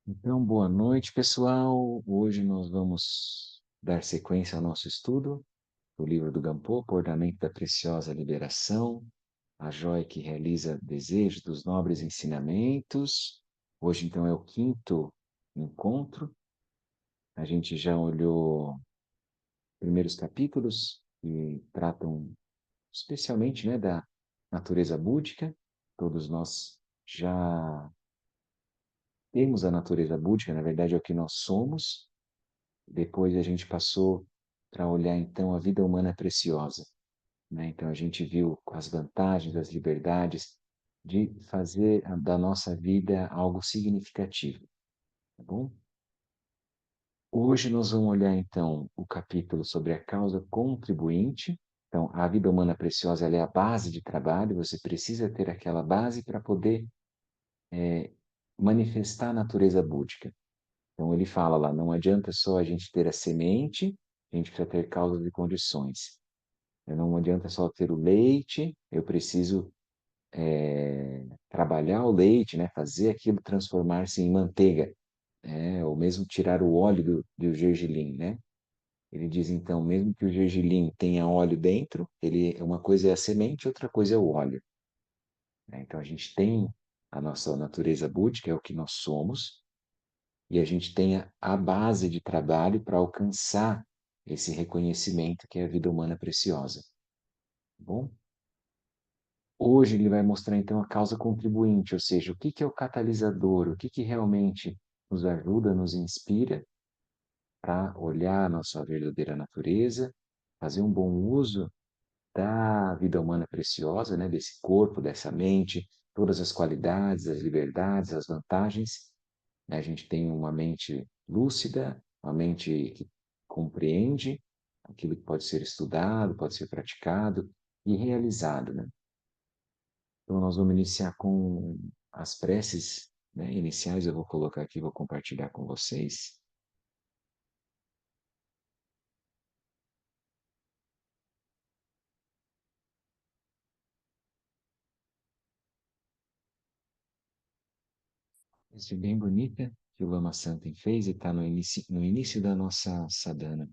Então, boa noite, pessoal. Hoje nós vamos dar sequência ao nosso estudo do livro do Gampopa, Ornamento da Preciosa Liberação, a joia que realiza desejos dos nobres ensinamentos. Hoje, então, é o quinto encontro. A gente já olhou os primeiros capítulos que tratam especialmente, né, da natureza búdica. Todos nós já temos a natureza búdica, na verdade é o que nós somos. Depois a gente passou para olhar então a vida humana preciosa, né? Então a gente viu as vantagens, as liberdades de fazer da nossa vida algo significativo, tá bom? Hoje nós vamos olhar então o capítulo sobre a causa contribuinte. Então, a vida humana preciosa ela é a base de trabalho, você precisa ter aquela base para poder manifestar a natureza búdica. Então ele fala lá, não adianta só a gente ter a semente, a gente precisa ter causas e condições. Não adianta só ter o leite, eu preciso trabalhar o leite, né? Fazer aquilo transformar-se em manteiga, ou mesmo tirar o óleo do gergelim, né? Ele diz então, mesmo que o gergelim tenha óleo dentro, uma coisa é a semente, outra coisa é o óleo, né? Então a gente tem a nossa natureza búdica, é o que nós somos, e a gente tem a base de trabalho para alcançar esse reconhecimento que é a vida humana preciosa, tá bom? Hoje ele vai mostrar então a causa contribuinte, ou seja, o que que é o catalisador, o que que realmente nos ajuda, nos inspira para olhar a nossa verdadeira natureza, fazer um bom uso da vida humana preciosa, né, desse corpo, dessa mente, todas as qualidades, as liberdades, as vantagens, né? A gente tem uma mente lúcida, uma mente que compreende aquilo que pode ser estudado, pode ser praticado e realizado, né? Então, nós vamos iniciar com as preces, né, iniciais. Eu vou colocar aqui, vou compartilhar com vocês. Essa é bem bonita que o Lama Santen fez e está no início da nossa sadhana.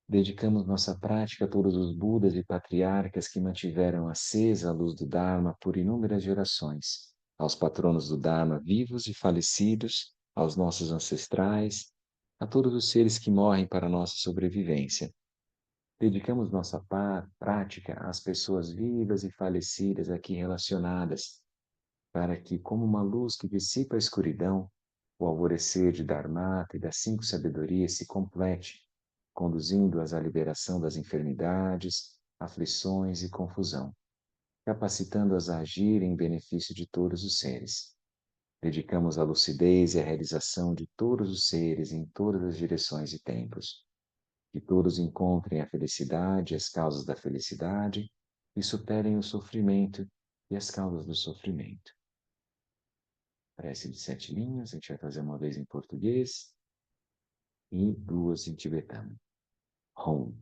Dedicamos nossa prática a todos os Budas e patriarcas que mantiveram acesa a luz do Dharma por inúmeras gerações, aos patronos do Dharma vivos e falecidos, aos nossos ancestrais, a todos os seres que morrem para nossa sobrevivência. Dedicamos nossa prática às pessoas vivas e falecidas aqui relacionadas, para que, como uma luz que dissipa a escuridão, o alvorecer de Dharmata e das cinco sabedorias se complete, conduzindo-as à liberação das enfermidades, aflições e confusão, capacitando-as a agir em benefício de todos os seres. Dedicamos a lucidez e a realização de todos os seres em todas as direções e tempos, que todos encontrem a felicidade e as causas da felicidade e superem o sofrimento e as causas do sofrimento. Prece de 7 linhas, a gente vai fazer uma vez em português e duas em tibetano. Home.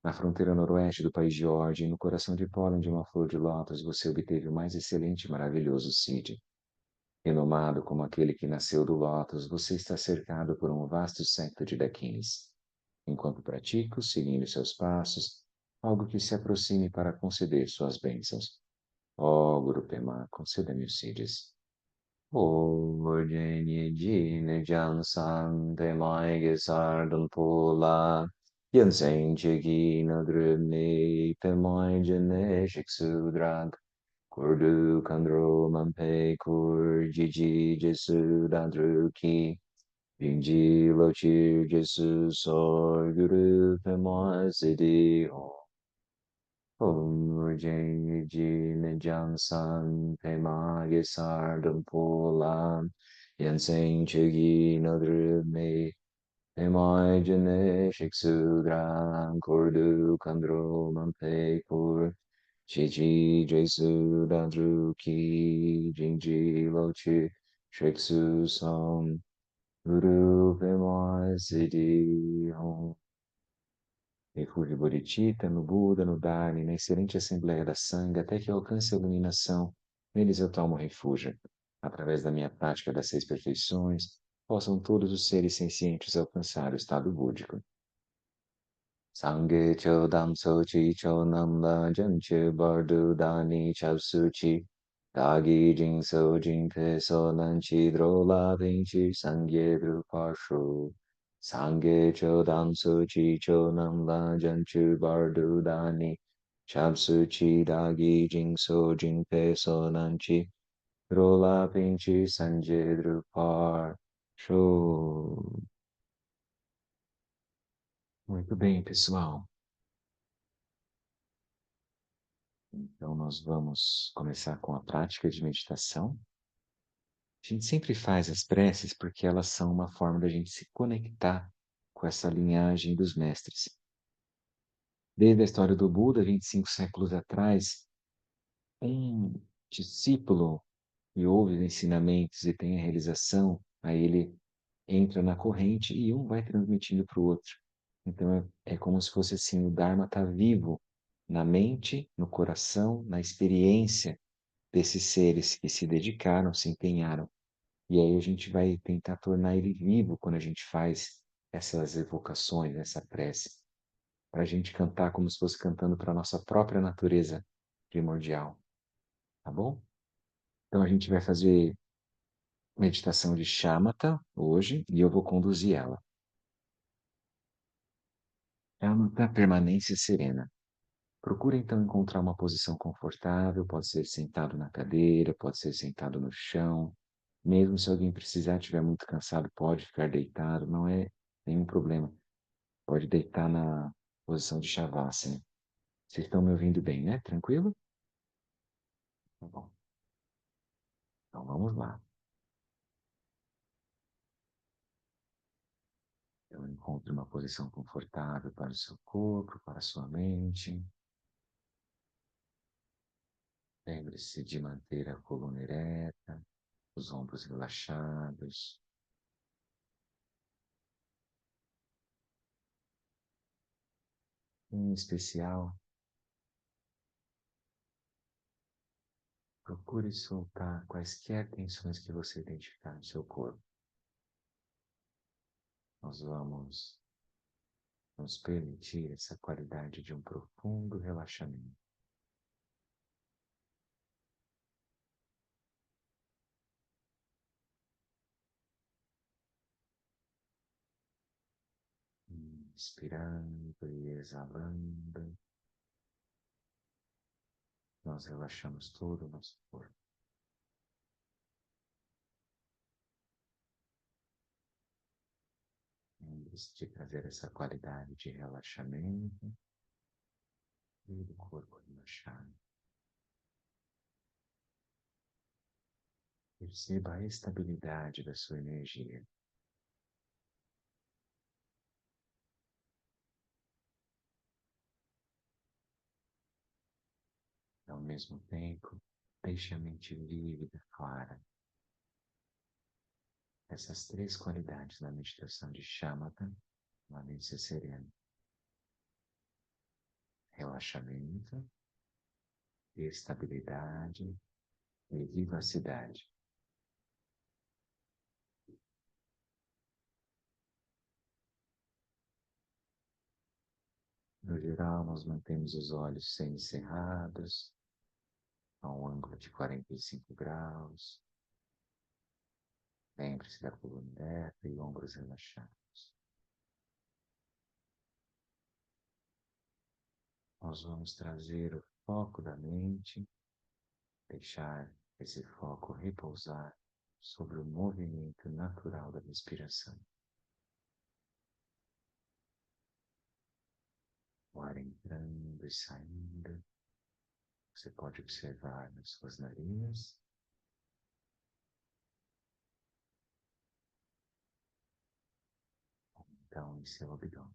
Na fronteira noroeste do país de Ord, no coração de pólen de uma flor de lótus, você obteve o mais excelente e maravilhoso Siddhi. Renomado como aquele que nasceu do lótus, você está cercado por um vasto séquito de dakinis. Enquanto pratico, seguindo seus passos, algo que se aproxime para conceder suas bênçãos. Ó Guru Pema, conceda-me os Siddhis. Ordenye jine jansan te maige sardun pula. Yansen chegi nadrune pe maige ne shiksudrag. Kurdu kandro mampe kur jiji jesu dandruki. Binji lochi jesu sor guru pe mai sidi Om Jai Jin Jan San Pe Ma Ge Sar Dum Po Lam Yan Seng Che Gi No Dru Me Pe Ma Jane Shik Su Dran Kor Du Kandro Man Pe Kur Chi Chi Je Su Dan Dru Ki Jing Ji Lo Chi Shik Su Song Guru Pe Ma Siddhi Hong. Refúgio Bodhicitta, no Buda, no Dharma, na excelente Assembleia da Sangha, até que eu alcance a iluminação. Neles eu tomo refúgio. através da minha prática das 6 perfeições, possam todos os seres sencientes alcançar o estado búdico. Sangye chodam sochi chonam la janche bardu dani chab suchi. Dagi jing so jing pe so nanchi drola vinci sangye druparshu. Sangye chodam sochi chonam la janche bardu dani chab suchi. Dagi jing so jing pe so nanchi drola vinci sangye druparshu. Muito bem, pessoal. Então, nós vamos começar com a prática de meditação. A gente sempre faz as preces porque elas são uma forma da gente se conectar com essa linhagem dos mestres. Desde a história do Buda, 25 séculos atrás, um discípulo que ouve os ensinamentos e tem a realização, aí ele entra na corrente e um vai transmitindo para o outro. Então, é como se fosse assim, o Dharma está vivo na mente, no coração, na experiência desses seres que se dedicaram, se empenharam. E aí a gente vai tentar tornar ele vivo quando a gente faz essas evocações, essa prece, para a gente cantar como se fosse cantando para a nossa própria natureza primordial, tá bom? Então a gente vai fazer meditação de Shamatha hoje e eu vou conduzir ela. Shamatha, permanência serena. Procure então encontrar uma posição confortável, pode ser sentado na cadeira, pode ser sentado no chão. Mesmo se alguém precisar, estiver muito cansado, pode ficar deitado, não é nenhum problema. Pode deitar na posição de Shavasana. Vocês estão me ouvindo bem, né? Tranquilo? Tá bom. Então vamos lá. Eu encontro uma posição confortável para o seu corpo, para a sua mente. Lembre-se de manter a coluna ereta, os ombros relaxados. Em especial, procure soltar quaisquer tensões que você identificar no seu corpo. Nós vamos nos permitir essa qualidade de um profundo relaxamento. Inspirando e exalando, nós relaxamos todo o nosso corpo. Lembre-se de trazer essa qualidade de relaxamento e do corpo relaxado. Perceba a estabilidade da sua energia. Ao mesmo tempo, deixe a mente vívida, clara. Essas 3 qualidades na meditação de Shamatha, na mente serena. Relaxamento, estabilidade e vivacidade. No geral, nós mantemos os olhos semicerrados, a um ângulo de 45 graus. Lembre-se da coluna ereta e ombros relaxados. Nós vamos trazer o foco da mente, deixar esse foco repousar sobre o movimento natural da respiração. O ar entrando e saindo. Você pode observar nas suas narinas. Então, em seu abdômen.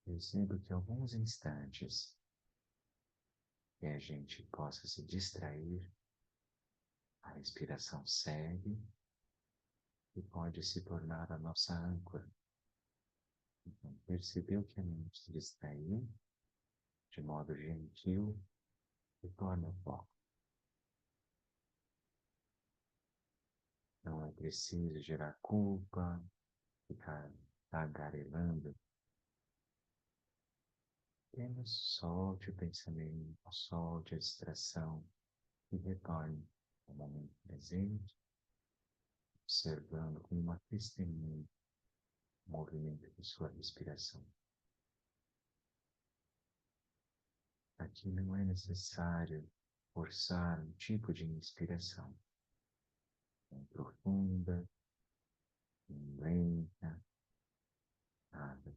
Perceba que alguns instantes que a gente possa se distrair, a respiração segue e pode se tornar a nossa âncora. Então, percebeu que a mente se distraiu, de modo gentil, retorna ao foco. Não é preciso gerar culpa, ficar tagarelando. Apenas solte o pensamento, solte a distração e retorne ao momento presente, observando como uma testemunha o movimento de sua respiração. Aqui não é necessário forçar um tipo de inspiração, nem profunda, nem lenta, nada.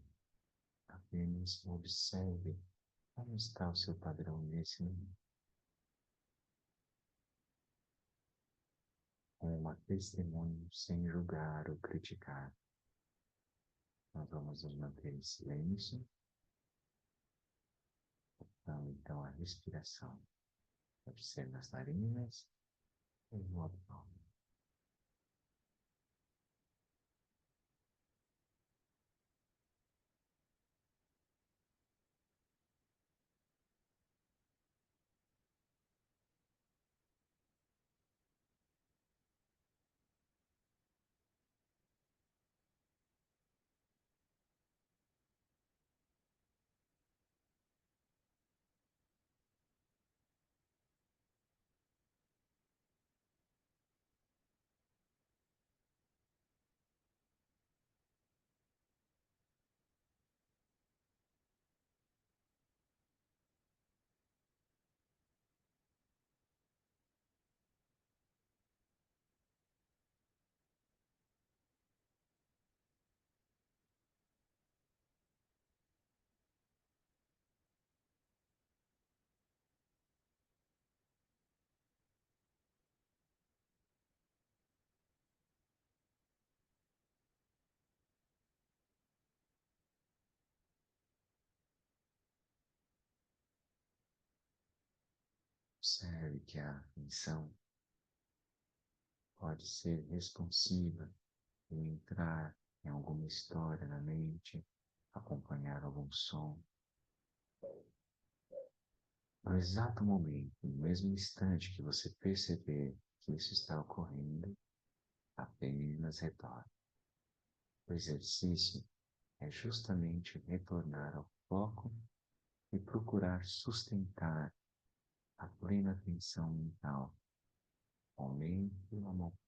Apenas observe como está o seu padrão nesse momento, com uma testemunha sem julgar ou criticar. Nós vamos nos manter em silêncio, então a respiração pode ser nas narinas ou no abdômen. Observe que a atenção pode ser responsiva e entrar em alguma história na mente, acompanhar algum som. No exato momento, no mesmo instante que você perceber que isso está ocorrendo, apenas retorne. O exercício é justamente retornar ao foco e procurar sustentar a plena atenção mental, momento a momento.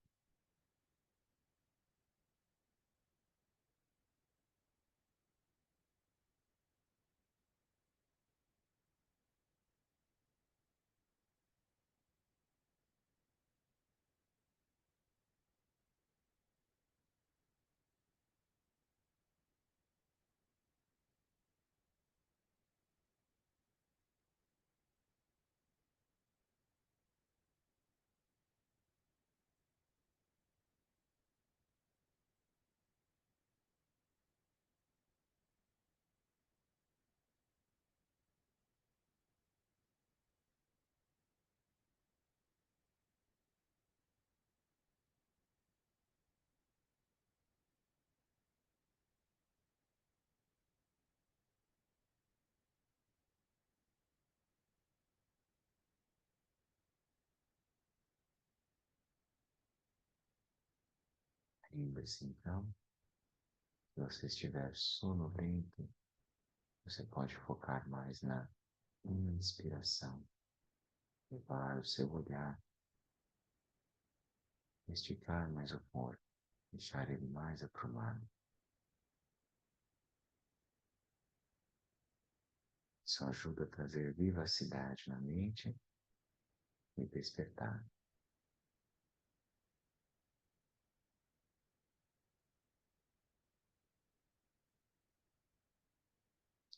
Lembre-se então, se você estiver sonolento, você pode focar mais na inspiração, levar o seu olhar, esticar mais o corpo, deixar ele mais aprumado. Isso ajuda a trazer vivacidade na mente e despertar.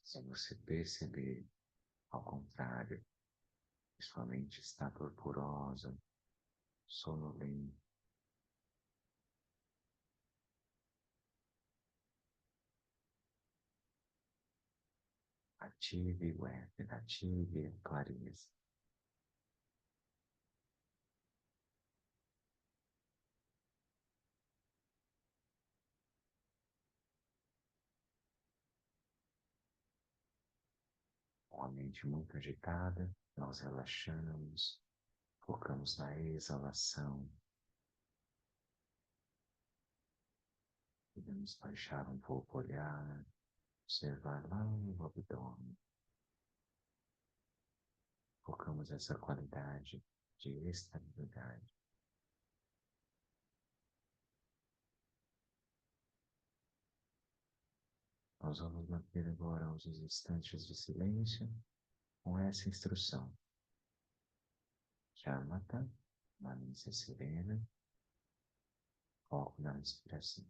Se você perceber, ao contrário, que sua mente está torporosa, sonolenta, ative o éter, ative a clareza. Com a mente muito agitada, nós relaxamos, focamos na exalação, podemos baixar um pouco o olhar, observar lá no abdômen. Focamos essa qualidade de estabilidade. Nós vamos manter agora uns instantes de silêncio com essa instrução. Shamatha, Manisa serena, foco na respiração.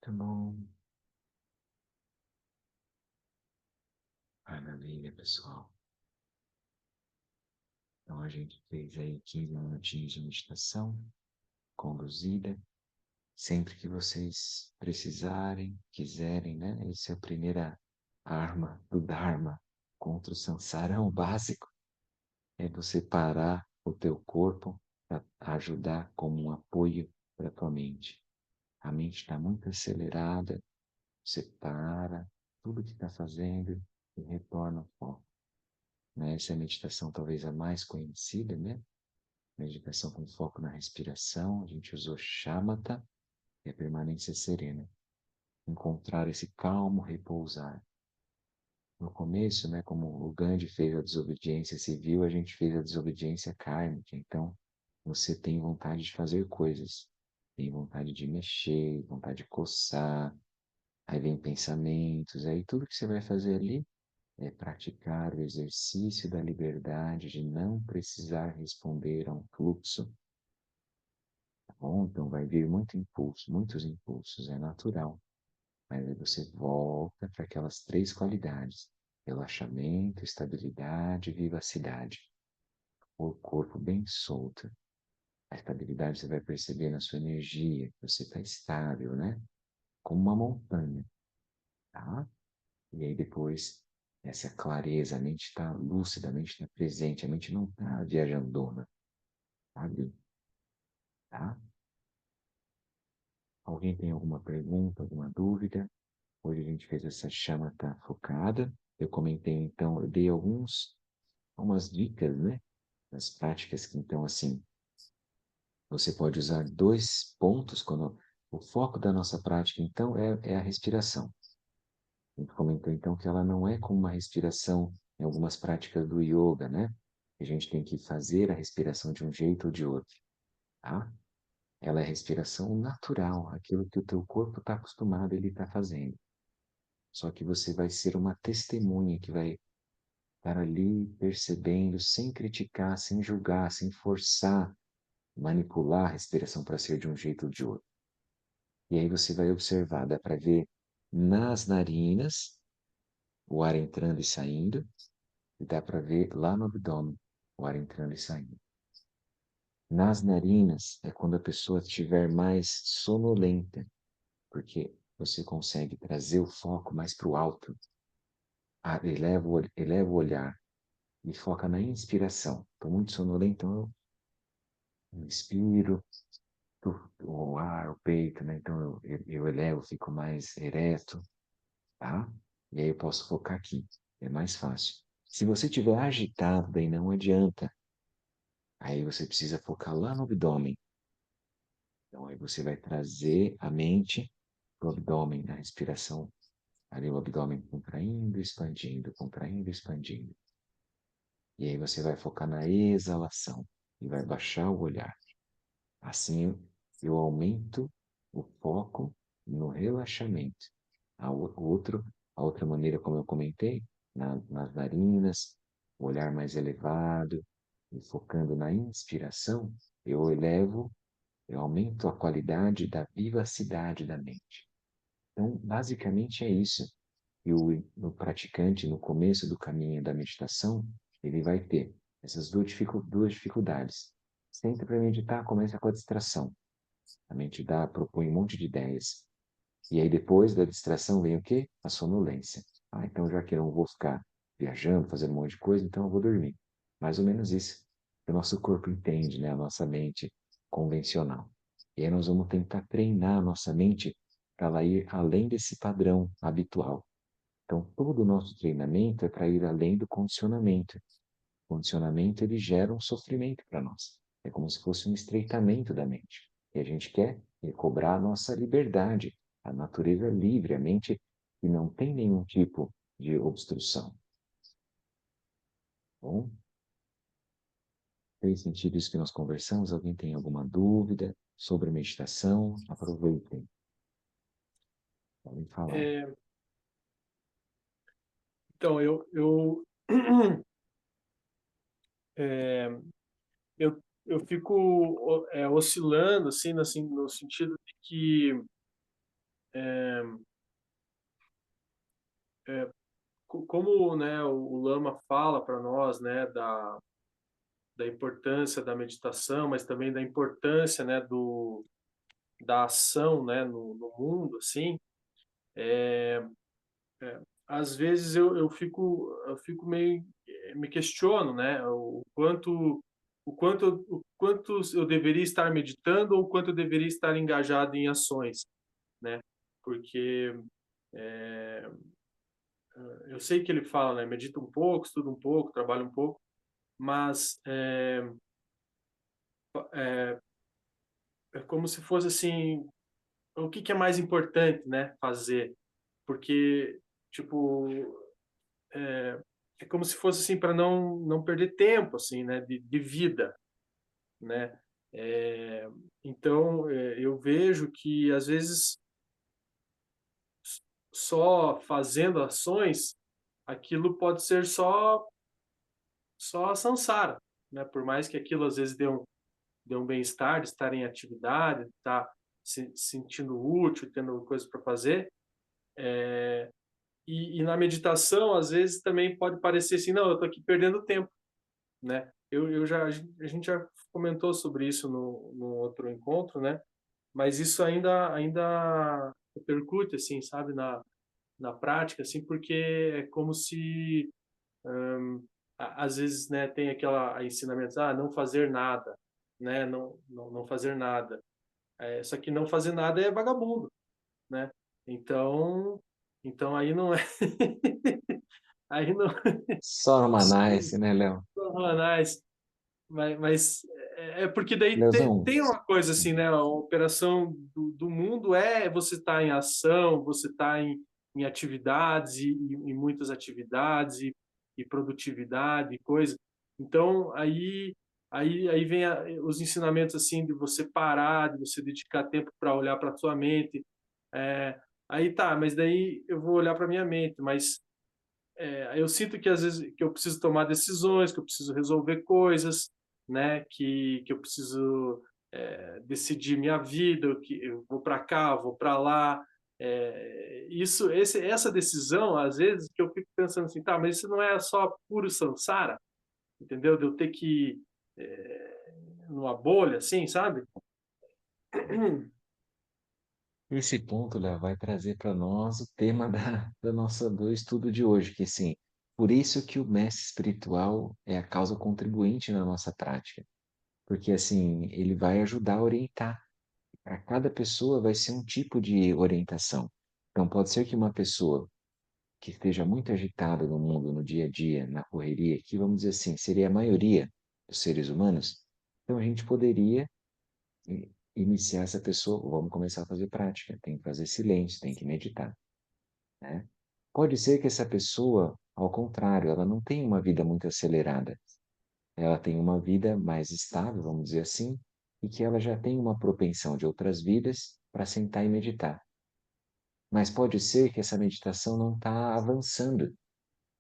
Tá bom. Maravilha, pessoal. Então a gente fez aí 15 minutinhos de meditação conduzida. Sempre que vocês precisarem, quiserem, né? Essa é a primeira arma do Dharma contra o Sansara, é o básico. É você parar o teu corpo para ajudar como um apoio para a tua mente. A mente está muito acelerada, você para tudo que está fazendo e retorna ao foco. né? Essa é a meditação talvez a mais conhecida, né? Meditação com foco na respiração. A gente usou shamatha, que é permanência serena. Encontrar esse calmo, repousar. No começo, né, como o Gandhi fez a desobediência civil, a gente fez a desobediência kármica. Então, você tem vontade de fazer coisas, tem vontade de mexer, vontade de coçar, aí vem pensamentos, aí tudo que você vai fazer ali é praticar o exercício da liberdade de não precisar responder a um fluxo, tá bom? Então vai vir muito impulso, muitos impulsos, é natural. Mas aí você volta para aquelas três qualidades: relaxamento, estabilidade e vivacidade. O corpo bem solto. A estabilidade você vai perceber na sua energia, que você está estável, né? Como uma montanha, tá? E aí depois, essa clareza, a mente está lúcida, a mente está presente, a mente não está viajandona, sabe? Tá? Alguém tem alguma pergunta, alguma dúvida? Hoje a gente fez essa chama tá focada. Eu comentei então, eu dei algumas dicas, né? Das práticas que então assim, você pode usar dois pontos quando o foco da nossa prática então é a respiração. A gente comentou então que ela não é como uma respiração em algumas práticas do yoga, né? A gente tem que fazer a respiração de um jeito ou de outro, tá? Ela é respiração natural, aquilo que o teu corpo está acostumado, ele está fazendo. Só que você vai ser uma testemunha que vai estar ali percebendo, sem criticar, sem julgar, sem forçar, manipular a respiração para ser de um jeito ou de outro. E aí você vai observar, dá para ver nas narinas o ar entrando e saindo, e dá para ver lá no abdômen o ar entrando e saindo. Nas narinas é quando a pessoa estiver mais sonolenta, porque você consegue trazer o foco mais para o alto, eleva o olhar e foca na inspiração. Estou muito sonolento, então eu inspiro, o ar, o peito, né? Então eu elevo, fico mais ereto, tá? E aí eu posso focar aqui, é mais fácil. Se você estiver agitado, daí não adianta. Aí você precisa focar lá no abdômen. Então aí você vai trazer a mente para o abdômen, na respiração. Ali o abdômen contraindo, expandindo, contraindo, expandindo. E aí você vai focar na exalação e vai baixar o olhar. Assim eu aumento o foco no relaxamento. A outra maneira, como eu comentei, nas narinas, o olhar mais elevado, e focando na inspiração, eu aumento a qualidade da vivacidade da mente. Então, basicamente é isso. E o praticante, no começo do caminho da meditação, ele vai ter essas duas dificuldades. Sempre para meditar, começa com a distração. A mente propõe um monte de ideias. E aí depois da distração vem o quê? A sonolência. Ah, então já que eu não vou ficar viajando, fazendo um monte de coisa, então eu vou dormir. Mais ou menos isso. O nosso corpo entende, né? A nossa mente convencional. E aí nós vamos tentar treinar a nossa mente para ela ir além desse padrão habitual. Então, todo o nosso treinamento é para ir além do condicionamento. O condicionamento, ele gera um sofrimento para nós. É como se fosse um estreitamento da mente. E a gente quer recobrar a nossa liberdade, a natureza livre, a mente que não tem nenhum tipo de obstrução. Bom, fez sentido isso que nós conversamos? Alguém tem alguma dúvida sobre meditação? Aproveitem. Podem falar. É, então, é, eu fico oscilando, assim, no sentido de que, é, como, né, o Lama fala para nós, né, da importância da meditação, mas também da importância, né, da ação, né, no mundo, assim, às vezes eu fico meio, me questiono, né, o quanto eu deveria estar meditando ou o quanto eu deveria estar engajado em ações, né? Porque eu sei que ele fala, né, medita um pouco, estuda um pouco, trabalha um pouco, mas é como se fosse assim, o que que é mais importante, né, fazer? Porque, tipo, é como se fosse assim para não perder tempo, assim, né, de vida, né? É, então, eu vejo que às vezes só fazendo ações, aquilo pode ser só a samsara, né? Por mais que aquilo às vezes dê um bem-estar, de estar em atividade, de estar se sentindo útil, tendo coisas para fazer. E na meditação, às vezes também pode parecer assim, não, eu estou aqui perdendo tempo, né? A gente já comentou sobre isso no outro encontro, né? Mas isso ainda repercute, assim, sabe, na prática, assim, porque é como se às vezes, né, tem aquela ensinamento, não fazer nada, né, não fazer nada. Só que não fazer nada é vagabundo, né? Então, então aí não é, aí não Só numa nice, né, Léo? são anais, mas é porque daí Leozão, tem uma coisa assim, né? A operação do mundo é você estar tá em ação, você estar tá em atividades e muitas atividades e produtividade e coisa. Então aí vem os ensinamentos assim de você parar, de você dedicar tempo para olhar para a sua mente. É, aí tá, mas daí eu vou olhar para minha mente, mas eu sinto que às vezes que eu preciso tomar decisões, que eu preciso resolver coisas, né? Que eu preciso decidir minha vida, que eu vou para cá, vou para lá. Essa decisão, às vezes, que eu fico pensando assim, tá, mas isso não é só puro samsara, entendeu? De eu ter que ir numa bolha, assim, sabe? esse ponto, Léo, vai trazer para nós o tema do estudo de hoje, que sim, por isso que o mestre espiritual é a causa contribuinte na nossa prática, porque assim, ele vai ajudar a orientar. A cada pessoa vai ser um tipo de orientação. Então, pode ser que uma pessoa que esteja muito agitada no mundo, no dia a dia, na correria, que vamos dizer assim, seria a maioria dos seres humanos, então a gente poderia iniciar essa pessoa, vamos começar a fazer prática, tem que fazer silêncio, tem que meditar, né? Pode ser que essa pessoa, ao contrário, ela não tenha uma vida muito acelerada, ela tem uma vida mais estável, vamos dizer assim, e que ela já tem uma propensão de outras vidas para sentar e meditar. Mas pode ser que essa meditação não está avançando,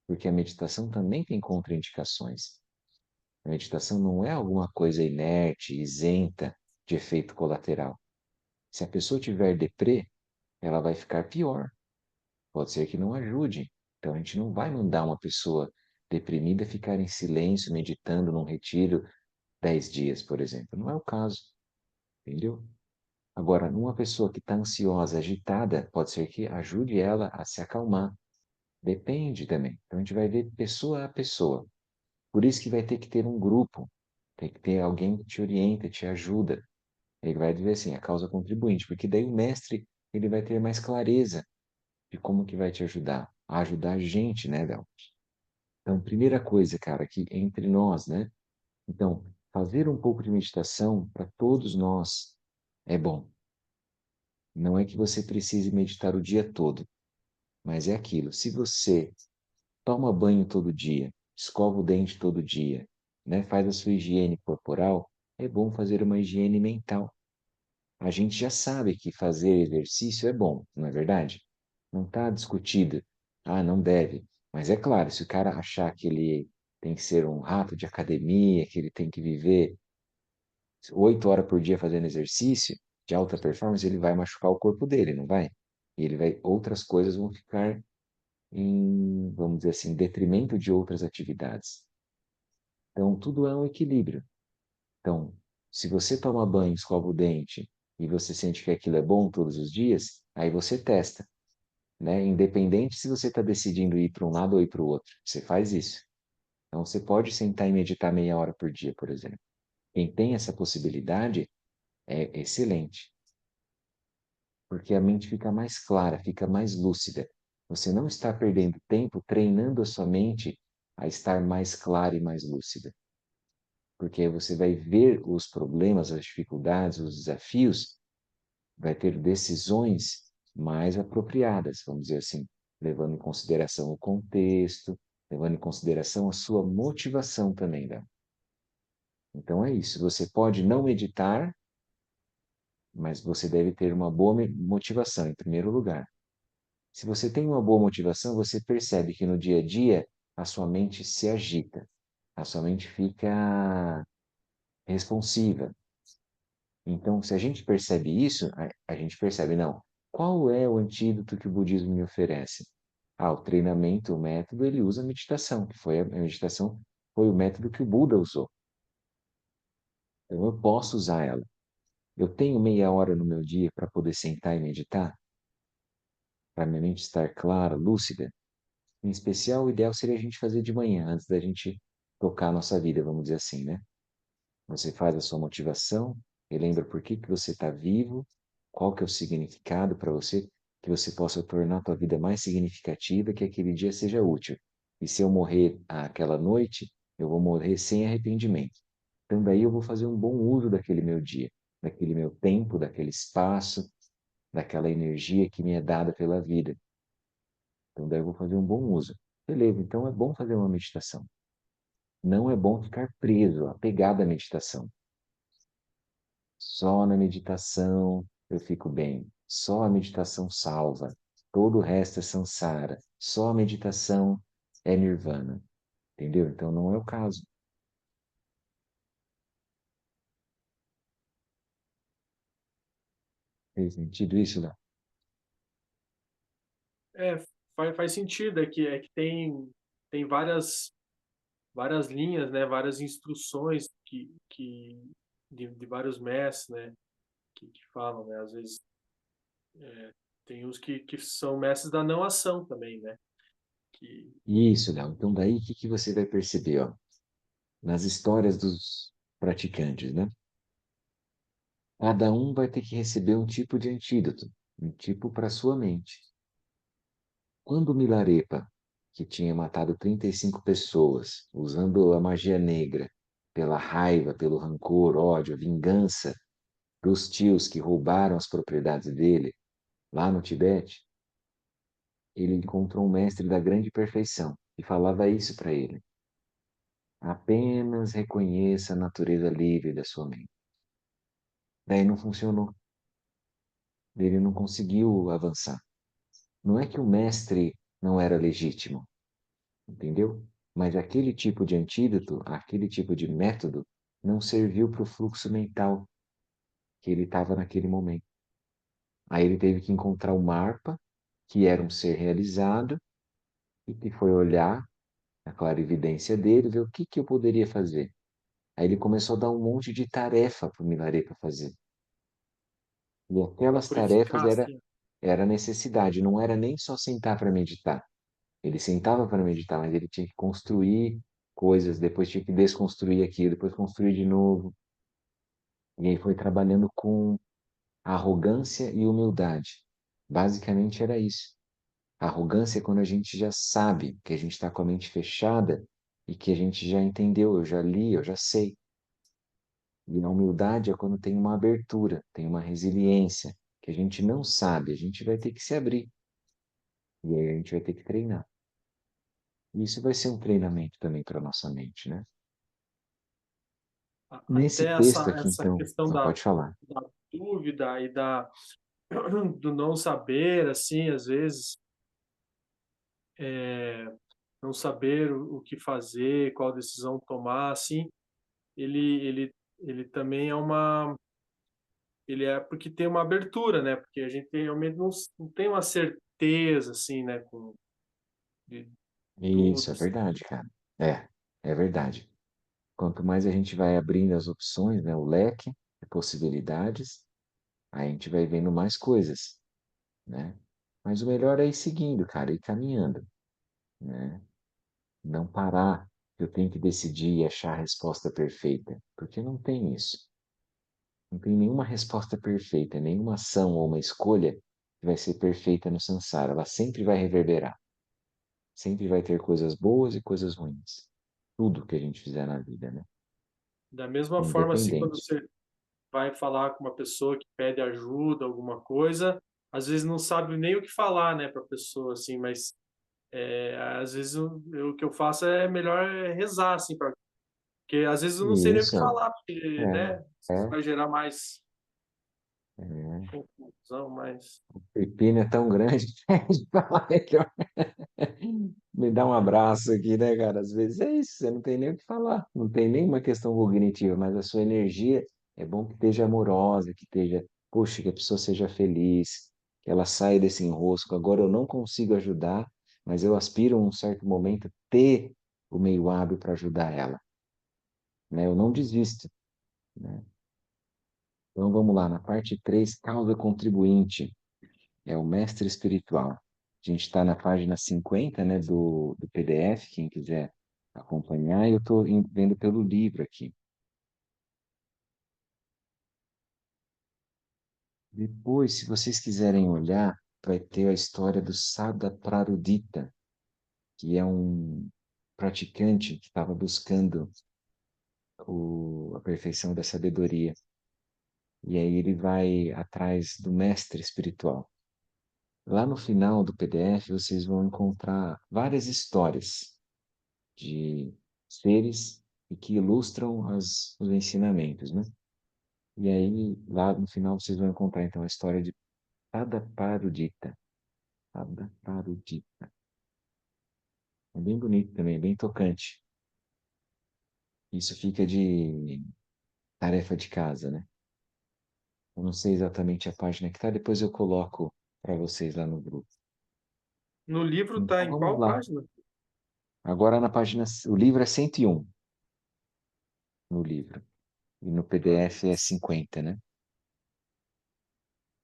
porque a meditação também tem contraindicações. A meditação não é alguma coisa inerte, isenta de efeito colateral. Se a pessoa tiver deprê, ela vai ficar pior. Pode ser que não ajude. Então a gente não vai mandar uma pessoa deprimida ficar em silêncio, meditando num retiro 10 dias, por exemplo. Não é o caso, entendeu? Agora, numa pessoa que está ansiosa, agitada, pode ser que ajude ela a se acalmar. Depende também. Então a gente vai ver pessoa a pessoa. Por isso que vai ter que ter um grupo, tem que ter alguém que te orienta, te ajuda. Ele vai dizer assim, a causa contribuinte, porque daí o mestre ele vai ter mais clareza de como que vai te ajudar, a ajudar a gente, né, Léo? Então, primeira coisa, cara, que entre nós, né? Então, fazer um pouco de meditação para todos nós é bom. Não é que você precise meditar o dia todo, mas é aquilo. Se você toma banho todo dia, escova o dente todo dia, né, faz a sua higiene corporal, é bom fazer uma higiene mental. A gente já sabe que fazer exercício é bom, não é verdade? Não está discutido. Ah, não deve. Mas é claro, se o cara achar que ele tem que ser um rato de academia, que ele tem que viver 8 horas por dia fazendo exercício de alta performance, ele vai machucar o corpo dele, não vai? E ele vai, outras coisas vão ficar em, vamos dizer assim, detrimento de outras atividades. Então, tudo é um equilíbrio. Então, se você toma banho, escova o dente e você sente que aquilo é bom todos os dias, aí você testa, né? Independente se você está decidindo ir para um lado ou ir para o outro, você faz isso. Então, você pode sentar e meditar meia hora por dia, por exemplo. Quem tem essa possibilidade é excelente, porque a mente fica mais clara, fica mais lúcida. Você não está perdendo tempo treinando a sua mente a estar mais clara e mais lúcida, porque aí você vai ver os problemas, as dificuldades, os desafios, vai ter decisões mais apropriadas, vamos dizer assim, levando em consideração o contexto, levando em consideração a sua motivação também, né? Então é isso. Você pode não meditar, mas você deve ter uma boa motivação, em primeiro lugar. Se você tem uma boa motivação, você percebe que no dia a dia a sua mente se agita, a sua mente fica responsiva. Então, se a gente percebe isso, a gente percebe, não, qual é o antídoto que o budismo me oferece? Ah, o treinamento, o método, ele usa a meditação, que foi a meditação, foi o método que o Buda usou. Então, eu posso usar ela. Eu tenho meia hora no meu dia para poder sentar e meditar, para minha mente estar clara, lúcida. Em especial, o ideal seria a gente fazer de manhã, antes da gente tocar a nossa vida, vamos dizer assim, né? Você faz a sua motivação, relembra por que que você está vivo, qual que é o significado para você, que você possa tornar a tua vida mais significativa, que aquele dia seja útil. E se eu morrer aquela noite, eu vou morrer sem arrependimento. Então daí eu vou fazer um bom uso daquele meu dia, daquele meu tempo, daquele espaço, daquela energia que me é dada pela vida. Então daí eu vou fazer um bom uso. Beleza, então é bom fazer uma meditação. Não é bom ficar preso, apegado à meditação. Só na meditação eu fico bem. Só a meditação salva. Todo o resto é samsara. Só a meditação é nirvana. Entendeu? Então não é o caso. Fez sentido isso, Léo? É, faz sentido, é que tem várias linhas, né, várias instruções de vários mestres, né, que falam, né, às vezes tem uns que são mestres da não ação também, né, que Isso, Léo. Então daí o que que você vai perceber, ó? Nas histórias dos praticantes, né? Cada um vai ter que receber um tipo de antídoto, um tipo para sua mente. Quando Milarepa, que tinha matado 35 pessoas, usando a magia negra, pela raiva, pelo rancor, ódio, vingança dos tios que roubaram as propriedades dele, lá no Tibete, ele encontrou um mestre da grande perfeição e falava isso para ele: apenas reconheça a natureza livre da sua mente. Daí não funcionou, ele não conseguiu avançar. Não é que o mestre não era legítimo, entendeu? Mas aquele tipo de antídoto, aquele tipo de método, não serviu para o fluxo mental que ele estava naquele momento. Aí ele teve que encontrar o Marpa, que era um ser realizado, e que foi olhar a clarividência dele, ver o que que eu poderia fazer. Aí ele começou a dar um monte de tarefa para o Milaré fazer. E para aquelas tarefas purificar, assim, era necessidade, não era nem só sentar para meditar. Ele sentava para meditar, mas ele tinha que construir coisas, depois tinha que desconstruir aquilo, depois construir de novo. E aí foi trabalhando com arrogância e humildade. Basicamente era isso. A arrogância é quando a gente já sabe que a gente está com a mente fechada e que a gente já entendeu, eu já li, eu já sei. E a humildade é quando tem uma abertura, tem uma resiliência, que a gente não sabe, a gente vai ter que se abrir. E aí a gente vai ter que treinar. E isso vai ser um treinamento também para a nossa mente, né? Nesse até texto aqui, essa então, questão pode falar. da dúvida do não saber, assim, às vezes, é, não saber o que fazer, qual decisão tomar, assim, ele também ele é porque tem uma abertura, né? Porque a gente realmente não tem uma certeza, assim, né? De Isso, tudo, é assim. verdade, cara. É, é verdade. Quanto mais a gente vai abrindo as opções, né, o leque de possibilidades, aí a gente vai vendo mais coisas, né? Mas o melhor é ir seguindo, cara, ir caminhando, né? Não parar, eu tenho que decidir e achar a resposta perfeita, porque não tem isso. Não tem nenhuma resposta perfeita, nenhuma ação ou uma escolha que vai ser perfeita no samsara, ela sempre vai reverberar. Sempre vai ter coisas boas e coisas ruins. Tudo que a gente fizer na vida, né? Da mesma forma, assim, quando Independente. você vai falar com uma pessoa que pede ajuda, alguma coisa, às vezes não sabe nem o que falar, né, para a pessoa, assim, mas às vezes o que eu faço é melhor rezar, assim, porque às vezes eu não sei nem o que Isso. falar, porque, né, É, isso é, vai gerar mais é. confusão, mais. O pepino é tão grande que a gente fala melhor. Me dá um abraço aqui, né, cara? Às vezes é isso, você não tem nem o que falar, não tem nenhuma questão cognitiva, mas a sua energia é bom que esteja amorosa, que esteja, poxa, que a pessoa seja feliz, que ela saia desse enrosco. Agora eu não consigo ajudar, mas eu aspiro a um certo momento ter o meio hábil para ajudar ela, né? Eu não desisto, né? Então vamos lá, na parte 3, causa contribuinte. É o mestre espiritual. A gente está na página 50, né, do PDF, quem quiser acompanhar, eu estou vendo pelo livro aqui. Depois, se vocês quiserem olhar, vai ter a história do Sada Prarudita, que é um praticante que estava buscando a perfeição da sabedoria. E aí ele vai atrás do mestre espiritual. Lá no final do PDF, vocês vão encontrar várias histórias de seres e que ilustram os ensinamentos, né? E aí, lá no final, vocês vão encontrar, então, a história de Tadaparudita. Tadaparudita. É bem bonito também, é bem tocante. Isso fica de tarefa de casa, né? Eu não sei exatamente a página que tá, depois eu coloco para vocês lá no grupo. No livro tá Então, em vamos qual lá. página? Agora na página, o livro é 101 no livro, e no PDF é 50, né?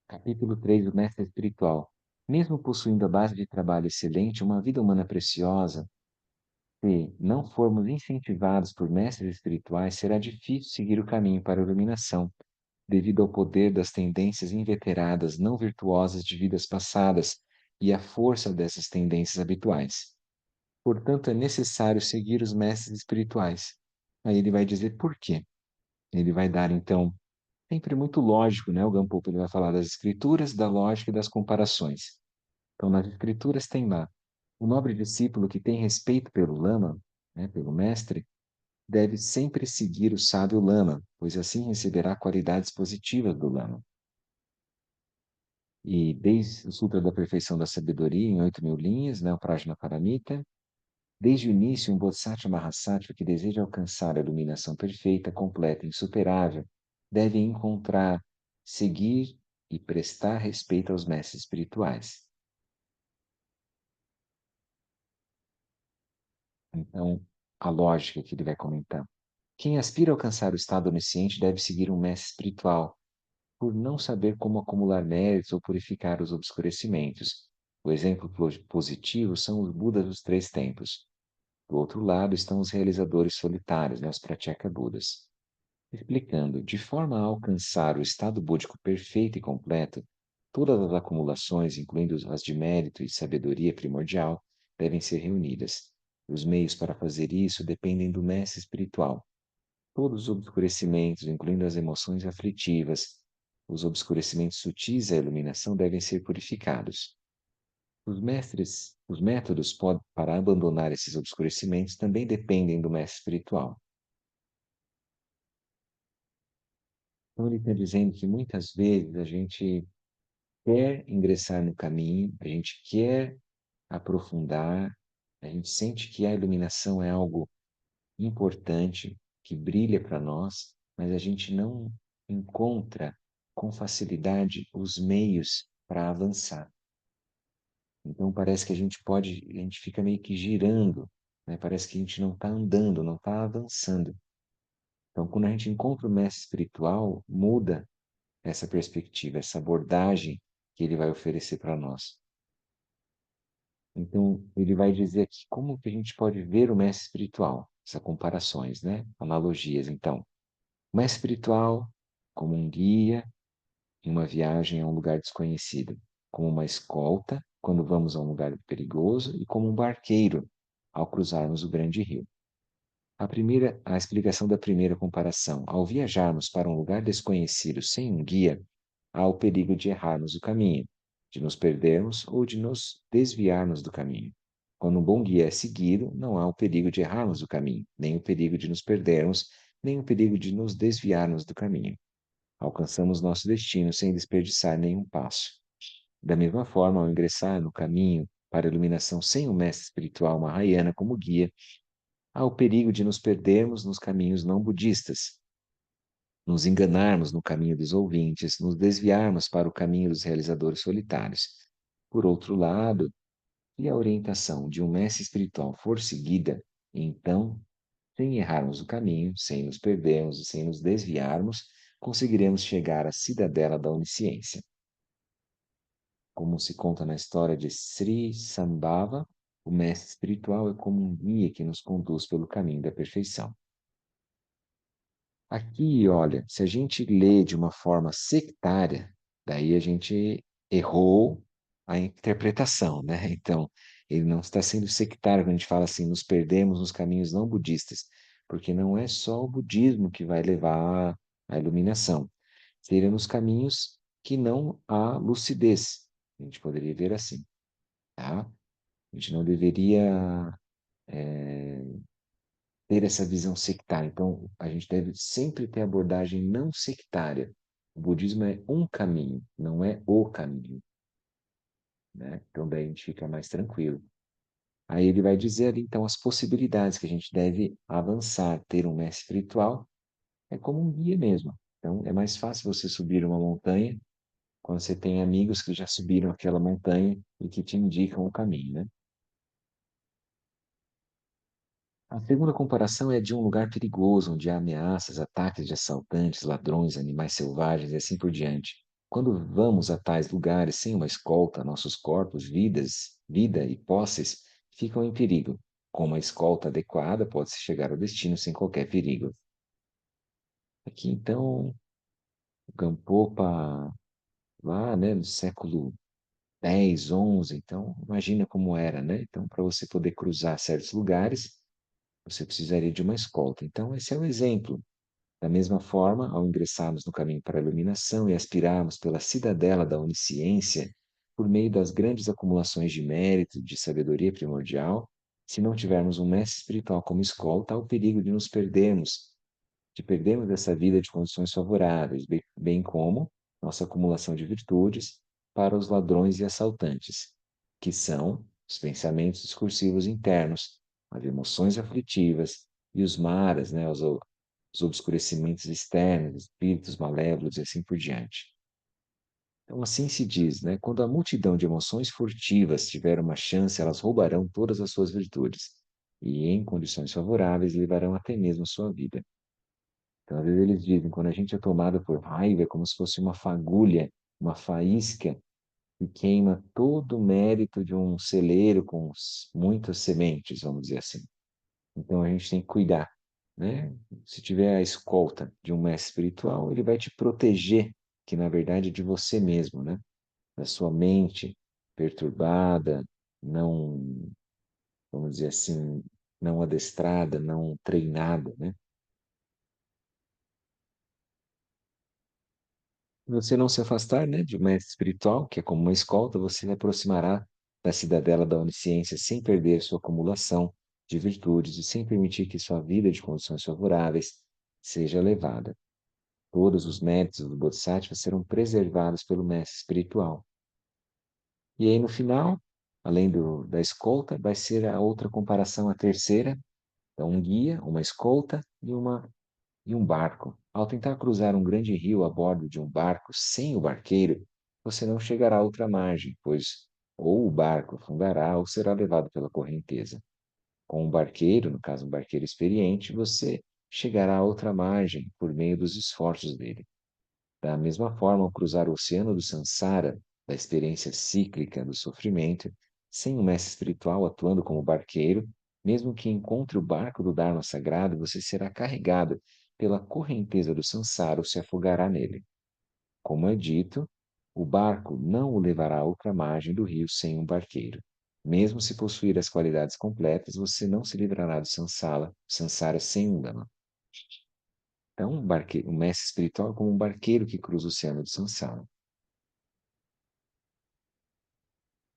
Capítulo 3 do Mestre Espiritual. Mesmo possuindo a base de trabalho excelente, uma vida humana preciosa, se não formos incentivados por mestres espirituais, será difícil seguir o caminho para a iluminação, devido ao poder das tendências inveteradas não virtuosas de vidas passadas e à força dessas tendências habituais. Portanto, é necessário seguir os mestres espirituais. Aí ele vai dizer por quê. Ele vai dar, então, sempre muito lógico, né? O Gampopa ele vai falar das escrituras, da lógica e das comparações. Então, nas escrituras tem lá, o nobre discípulo que tem respeito pelo lama, né, pelo mestre, deve sempre seguir o sábio lama, pois assim receberá qualidades positivas do lama. E desde o Sutra da Perfeição da Sabedoria, em 8.000 linhas, né, o Prajnaparamita, desde o início, um Bodhisattva Mahasattva que deseja alcançar a iluminação perfeita, completa e insuperável, deve encontrar, seguir e prestar respeito aos mestres espirituais. Então, a lógica que ele vai comentar. Quem aspira a alcançar o estado onisciente deve seguir um mestre espiritual, por não saber como acumular méritos ou purificar os obscurecimentos. O exemplo positivo são os Budas dos três tempos. Do outro lado estão os realizadores solitários, né, os Pratyeka Budas. Explicando, de forma a alcançar o estado búdico perfeito e completo, todas as acumulações, incluindo as de mérito e sabedoria primordial, devem ser reunidas. Os meios para fazer isso dependem do mestre espiritual. Todos os obscurecimentos, incluindo as emoções aflitivas, os obscurecimentos sutis à iluminação devem ser purificados. Os métodos para abandonar esses obscurecimentos também dependem do mestre espiritual. Então, ele está dizendo que muitas vezes a gente quer ingressar no caminho, a gente quer aprofundar, a gente sente que a iluminação é algo importante, que brilha para nós, mas a gente não encontra com facilidade os meios para avançar. Então parece que a gente fica meio que girando, né? Parece que a gente não está andando, não está avançando. Então, quando a gente encontra o mestre espiritual, muda essa perspectiva, essa abordagem que ele vai oferecer para nós. Então, ele vai dizer aqui como que a gente pode ver o mestre espiritual, essas comparações, né? Analogias, então. O mestre espiritual como um guia em uma viagem a um lugar desconhecido. como uma escolta quando vamos a um lugar perigoso e como um barqueiro ao cruzarmos o grande rio. A explicação da primeira comparação. Ao viajarmos para um lugar desconhecido sem um guia, há o perigo de errarmos o caminho, de nos perdermos ou de nos desviarmos do caminho. Quando um bom guia é seguido, não há o perigo de errarmos o caminho, nem o perigo de nos perdermos, nem o perigo de nos desviarmos do caminho. Alcançamos nosso destino sem desperdiçar nenhum passo. Da mesma forma, ao ingressar no caminho para a iluminação sem um mestre espiritual Mahayana como guia, há o perigo de nos perdermos nos caminhos não budistas, nos enganarmos no caminho dos ouvintes, nos desviarmos para o caminho dos realizadores solitários. Por outro lado, se a orientação de um mestre espiritual for seguida, então, sem errarmos o caminho, sem nos perdermos e sem nos desviarmos, conseguiremos chegar à cidadela da onisciência. Como se conta na história de Sri Sambhava, o mestre espiritual é como um guia que nos conduz pelo caminho da perfeição. Aqui, olha, se a gente lê de uma forma sectária, daí a gente errou a interpretação, né? Então, ele não está sendo sectário quando a gente fala assim, nos perdemos nos caminhos não budistas, porque não é só o budismo que vai levar à iluminação. Seria nos caminhos que não há lucidez. A gente poderia ver assim, tá? A gente não deveria ter essa visão sectária. Então, a gente deve sempre ter abordagem não sectária. O budismo é um caminho, não é o caminho, né? Então, daí a gente fica mais tranquilo. Aí ele vai dizer ali, então, as possibilidades que a gente deve avançar. Ter um mestre espiritual é como um guia mesmo. Então, é mais fácil você subir uma montanha quando você tem amigos que já subiram aquela montanha e que te indicam o caminho, né? A segunda comparação é de um lugar perigoso, onde há ameaças, ataques de assaltantes, ladrões, animais selvagens e assim por diante. Quando vamos a tais lugares sem uma escolta, nossos corpos, vida e posses ficam em perigo. Com uma escolta adequada, pode-se chegar ao destino sem qualquer perigo. Aqui, então, o Gampopa, lá, né, no século 10, 11, então, imagina como era, né? Então, para você poder cruzar certos lugares, você precisaria de uma escolta. Então, esse é o exemplo. Da mesma forma, ao ingressarmos no caminho para a iluminação e aspirarmos pela cidadela da onisciência, por meio das grandes acumulações de mérito, de sabedoria primordial, se não tivermos um mestre espiritual como escolta, há o perigo de perdermos essa vida de condições favoráveis, bem como nossa acumulação de virtudes para os ladrões e assaltantes, que são os pensamentos discursivos internos, as emoções aflitivas e os maras, né, os obscurecimentos externos, espíritos malévolos e assim por diante. Então, assim se diz, né? Quando a multidão de emoções furtivas tiver uma chance, elas roubarão todas as suas virtudes e, em condições favoráveis, levarão até mesmo a sua vida. Então, às vezes eles dizem, quando a gente é tomado por raiva, é como se fosse uma fagulha, uma faísca, que queima todo o mérito de um celeiro com muitas sementes, vamos dizer assim. Então, a gente tem que cuidar, né? Se tiver a escolta de um mestre espiritual, ele vai te proteger, que na verdade é de você mesmo, né? Da sua mente perturbada, não, vamos dizer assim, não adestrada, não treinada, né? Se você não se afastar, né, de um mestre espiritual, que é como uma escolta, você se aproximará da cidadela da onisciência sem perder sua acumulação de virtudes e sem permitir que sua vida de condições favoráveis seja levada. Todos os méritos do Bodhisattva serão preservados pelo mestre espiritual. E aí, no final, além da escolta, vai ser a outra comparação, a terceira. Então, um guia, uma escolta e um barco. Ao tentar cruzar um grande rio a bordo de um barco sem o barqueiro, você não chegará a outra margem, pois ou o barco afundará ou será levado pela correnteza. Com um barqueiro, no caso um barqueiro experiente, você chegará a outra margem por meio dos esforços dele. Da mesma forma, ao cruzar o oceano do Sansara, da experiência cíclica do sofrimento, sem um mestre espiritual atuando como barqueiro, mesmo que encontre o barco do Dharma sagrado, você será carregado pela correnteza do Sansara ou se afogará nele. Como é dito, O barco não o levará a outra margem do rio sem um barqueiro. Mesmo se possuir as qualidades completas, você não se livrará do samsara sem um lama. Então, o mestre espiritual é como um barqueiro que cruza o oceano do samsara.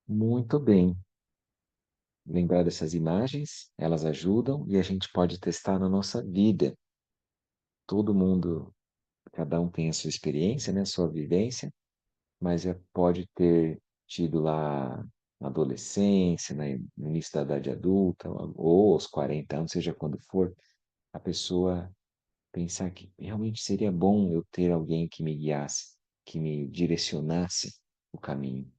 Muito bem. Lembrar dessas imagens, elas ajudam e a gente pode testar na nossa vida. Todo mundo, cada um tem a sua experiência, né, a sua vivência, mas pode ter tido lá na adolescência, no início da idade adulta, ou aos 40 anos, seja quando for, a pessoa pensar que realmente seria bom eu ter alguém que me guiasse, que me direcionasse o caminho.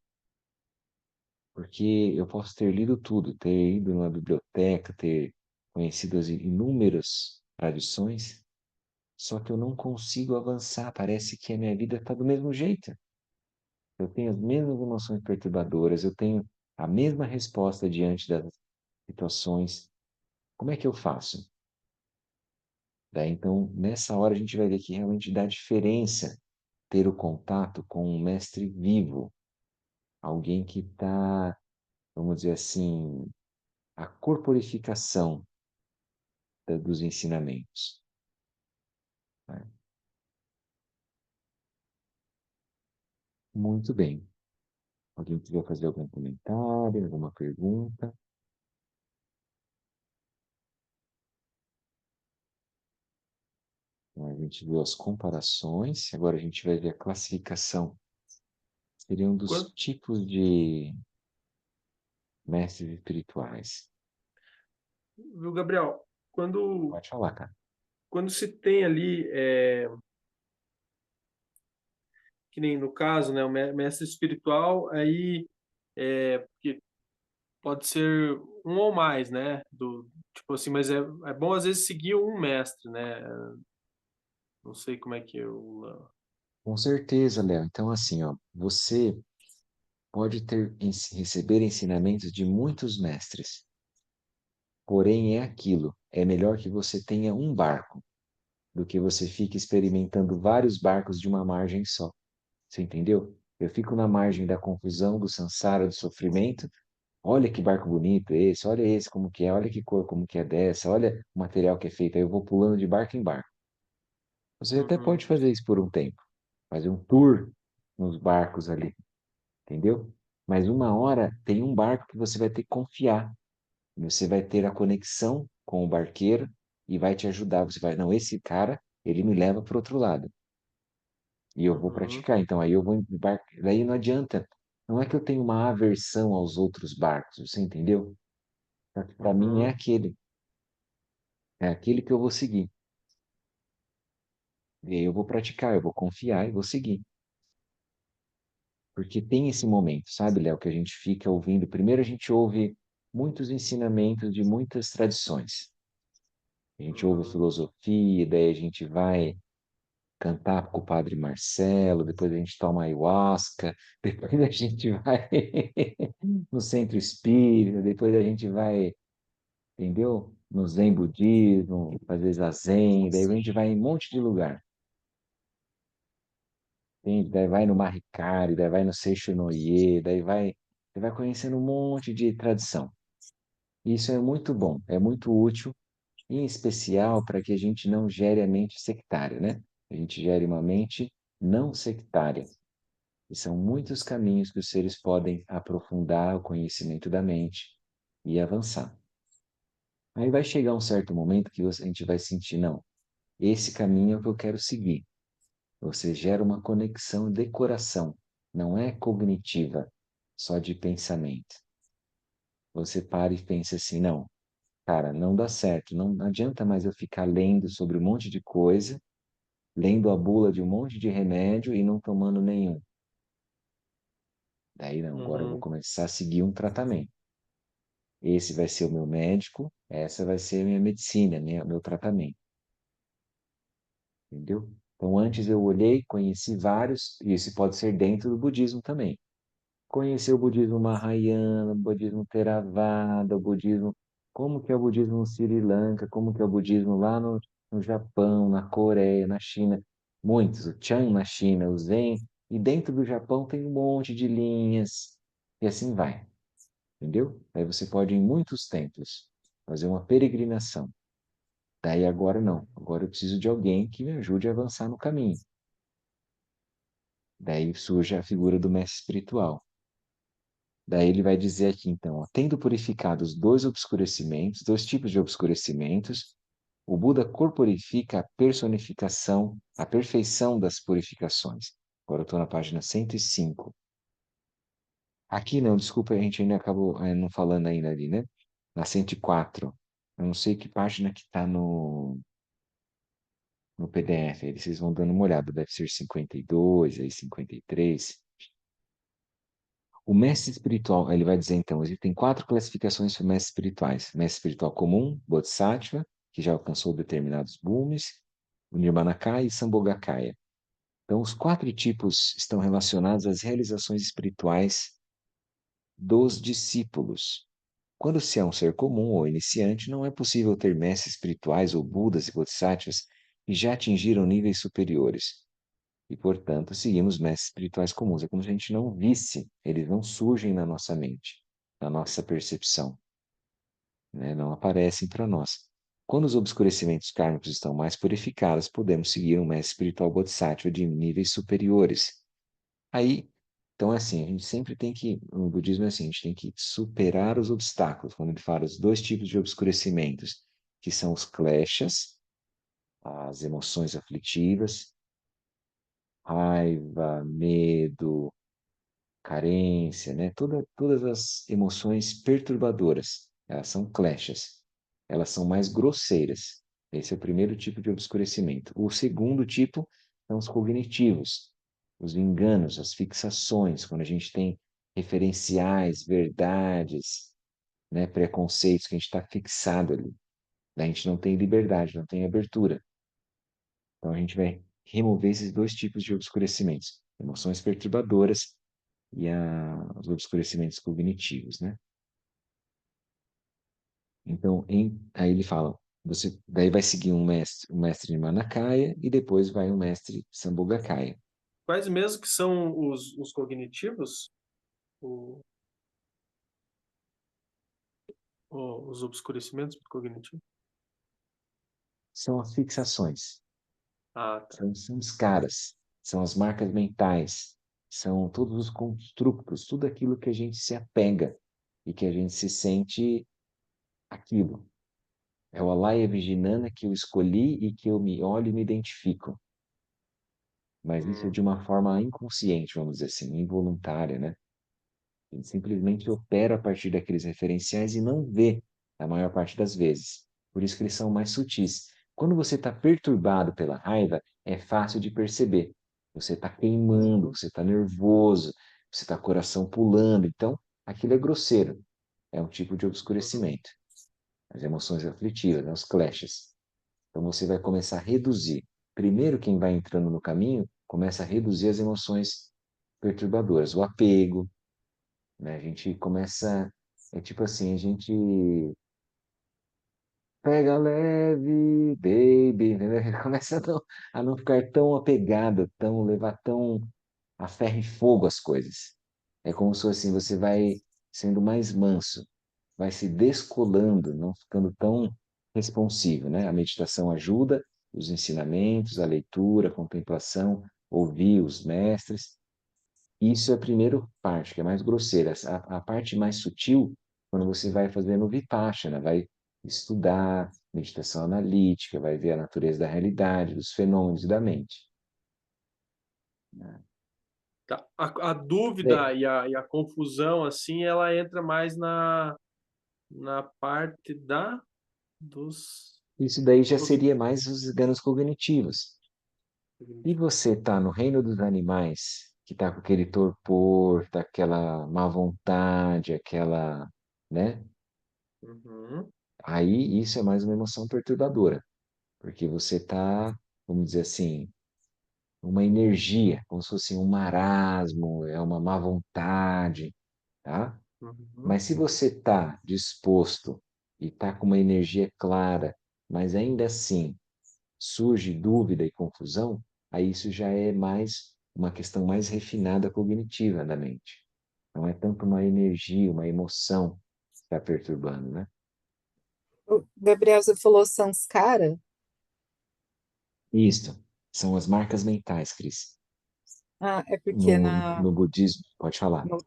Porque eu posso ter lido tudo, ter ido numa biblioteca, ter conhecido as inúmeras tradições, só que eu não consigo avançar. Parece que a minha vida está do mesmo jeito. Eu tenho as mesmas emoções perturbadoras, eu tenho a mesma resposta diante das situações. Como é que eu faço? Daí, então, nessa hora a gente vai ver que realmente dá diferença ter o contato com um mestre vivo, alguém que está, vamos dizer assim, a corporificação dos ensinamentos. Né? Muito bem. Alguém quiser fazer algum comentário, alguma pergunta? Então, a gente viu as comparações, agora a gente vai ver a classificação. Seriam dos Quando, tipos de mestres espirituais. viu, Gabriel? Quando, Pode falar, cara. quando se tem ali, que nem no caso, né, o mestre espiritual, aí que pode ser um ou mais, né? Tipo assim, mas é bom às vezes seguir um mestre, né? Não sei como é que eu. Com certeza, Léo. Então, assim, ó, você pode receber ensinamentos de muitos mestres, porém é aquilo. É melhor que você tenha um barco do que você fique experimentando vários barcos de uma margem só. Você entendeu? Eu fico na margem da confusão, do samsara, do sofrimento. Olha que barco bonito esse, olha esse como que é, olha que cor como que é dessa, olha o material que é feito. Aí eu vou pulando de barco em barco. Você até Uhum, pode fazer isso por um tempo, fazer um tour nos barcos ali, entendeu? Mas uma hora tem um barco que você vai ter que confiar. Você vai ter a conexão com o barqueiro e vai te ajudar. Você vai, não, esse cara, ele me leva para o outro lado. E eu vou uhum, praticar. Então aí eu vou em barco. Daí não adianta. Não é que eu tenho uma aversão aos outros barcos, você entendeu? Para mim uhum, é aquele que eu vou seguir. E aí eu vou praticar, eu vou confiar e vou seguir. Porque tem esse momento, sabe, Léo, que a gente fica ouvindo. Primeiro a gente ouve muitos ensinamentos de muitas tradições. A gente ouve uhum, filosofia, daí a gente vai cantar com o Padre Marcelo, depois a gente toma ayahuasca, depois a gente vai no centro espírita, depois a gente vai, entendeu? No Zen budismo, fazer zazen, daí a gente vai em um monte de lugar. Entende? Daí vai no Mahikari, daí vai no Seixo Noye, você vai conhecendo um monte de tradição. Isso é muito bom, é muito útil, em especial para que a gente não gere a mente sectária, né? A gente gere uma mente não sectária. E são muitos caminhos que os seres podem aprofundar o conhecimento da mente e avançar. Aí vai chegar um certo momento que a gente vai sentir, não, esse caminho é o que eu quero seguir. Você gera uma conexão de coração, não é cognitiva, só de pensamento. Você para e pensa assim, não, cara, não dá certo, não adianta mais eu ficar lendo sobre um monte de coisa, lendo a bula de um monte de remédio e não tomando nenhum. Daí não, agora eu vou uhum, começar a seguir um tratamento. Esse vai ser o meu médico, essa vai ser a minha medicina, meu tratamento, entendeu? Então antes eu olhei, conheci vários, e esse pode ser dentro do budismo também. Conhecer o budismo Mahayana, o budismo Theravada, o budismo, como que é o budismo no Sri Lanka, como que é o budismo lá no Japão, na Coreia, na China, muitos, o Chan na China, o Zen. E dentro do Japão tem um monte de linhas, e assim vai, entendeu? Aí você pode ir em muitos templos, fazer uma peregrinação. Daí agora não, agora eu preciso de alguém que me ajude a avançar no caminho. Daí surge a figura do mestre espiritual. Daí ele vai dizer aqui, então, ó, tendo purificado os dois obscurecimentos, dois tipos de obscurecimentos, o Buda corporifica a personificação, a perfeição das purificações. Agora eu estou na página 105. Aqui não, desculpa, a gente ainda acabou não falando ainda ali, né? Na 104. Eu não sei que página que está no PDF. Aí vocês vão dando uma olhada. Deve ser 52, aí 53. O mestre espiritual, ele vai dizer então, existem quatro classificações de mestres espirituais. Mestre espiritual comum, Bodhisattva, que já alcançou determinados gumes, o Nirmanakaya e Sambhogakaya. Então, os quatro tipos estão relacionados às realizações espirituais dos discípulos. Quando se é um ser comum ou iniciante, não é possível ter mestres espirituais ou Budas e Bodhisattvas que já atingiram níveis superiores. E, portanto, seguimos mestres espirituais comuns. É como se a gente não visse, eles não surgem na nossa mente, na nossa percepção, né? Não aparecem para nós. Quando os obscurecimentos kármicos estão mais purificados, podemos seguir um mestre espiritual Bodhisattva de níveis superiores. Aí, então, assim, a gente sempre tem que, no budismo é assim, a gente tem que superar os obstáculos. Quando ele fala os dois tipos de obscurecimentos, que são os kleshas, as emoções aflitivas, raiva, medo, carência, né? Todas as emoções perturbadoras, elas são kleshas. Elas são mais grosseiras. Esse é o primeiro tipo de obscurecimento. O segundo tipo são os cognitivos, os enganos, as fixações, quando a gente tem referenciais, verdades, né, preconceitos que a gente está fixado ali. Daí a gente não tem liberdade, não tem abertura. Então a gente vai remover esses dois tipos de obscurecimentos, emoções perturbadoras e os obscurecimentos cognitivos, né? Então, aí ele fala, você daí vai seguir um mestre Manakaya e depois vai um mestre Sambhogakaya. Quais mesmo que são os cognitivos? O, os obscurecimentos cognitivos? São as fixações, Ah, tá. são os caras, são as marcas mentais, são todos os construtos, tudo aquilo que a gente se apega e que a gente se sente aquilo. É o Alaya Vijnana que eu escolhi e que eu me olho e me identifico. Mas isso é Hum, de uma forma inconsciente, vamos dizer assim, involuntária, né? A gente simplesmente opera a partir daqueles referenciais e não vê a maior parte das vezes. Por isso que eles são mais sutis. Quando você está perturbado pela raiva, é fácil de perceber. Você está queimando, você está nervoso, você está coração pulando. Então, aquilo é grosseiro. É um tipo de uhum. obscurecimento. As emoções aflitivas, né, os clashes. Então você vai começar a reduzir. Primeiro, quem vai entrando no caminho começa a reduzir as emoções perturbadoras, o apego, né? A gente começa, é tipo assim, a gente pega leve, baby, entendeu? Começa a não ficar tão apegado, tão levar tão a ferro e fogo as coisas. É como se assim, você vai sendo mais manso, vai se descolando, não ficando tão responsivo, né? A meditação ajuda, os ensinamentos, a leitura, a contemplação, ouvir os mestres. Isso é a primeira parte, que é mais grosseira. A parte mais sutil, quando você vai fazendo vipassana, vai estudar meditação analítica, vai ver a natureza da realidade, dos fenômenos da mente, né? Tá. A dúvida Bem, e a confusão, assim, ela entra mais na parte dos isso daí já cogni- seria mais os danos cognitivos. E cognitivos. você está no reino dos animais, que está com aquele torpor, tá aquela má vontade, aquela, né? Uhum, Aí isso é mais uma emoção perturbadora, porque você está, vamos dizer assim, uma energia, como se fosse um marasmo, é uma má vontade, tá? uhum, Mas se você está disposto e está com uma energia clara, mas ainda assim surge dúvida e confusão, aí isso já é mais uma questão mais refinada cognitiva da mente. Não é tanto uma energia, uma emoção que está perturbando, né? O Gabriel, você falou Sanskara? Isto são as marcas mentais, Cris. Ah, é porque No budismo, pode falar. no,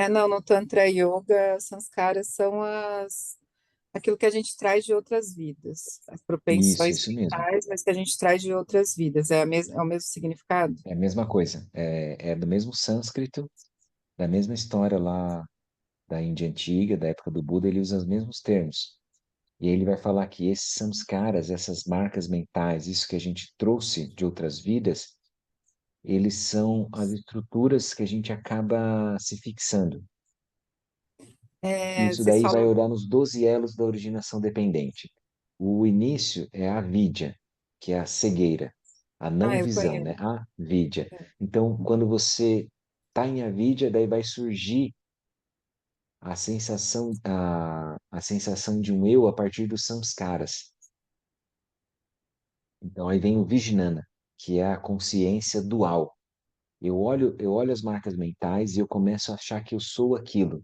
não, no Tantra Yoga, Sanskaras são aquilo que a gente traz de outras vidas, as propensões Isso mesmo. mentais, mas que a gente traz de outras vidas. É o mesmo significado? É a mesma coisa. É do mesmo sânscrito, da mesma história lá da Índia Antiga, da época do Buda, ele usa os mesmos termos. E ele vai falar que esses samskaras, essas marcas mentais, isso que a gente trouxe de outras vidas, eles são as estruturas que a gente acaba se fixando. É, Isso você daí vai falou, olhar nos 12 elos da originação dependente. O início é a avidya, que é a cegueira, a não eu visão, conheço. né? A vidya. Então, quando você está em avidya, daí vai surgir a sensação de um eu a partir dos samskaras. Então, aí vem o Vijnana, que é a consciência dual. Eu olho as marcas mentais e eu começo a achar que eu sou aquilo,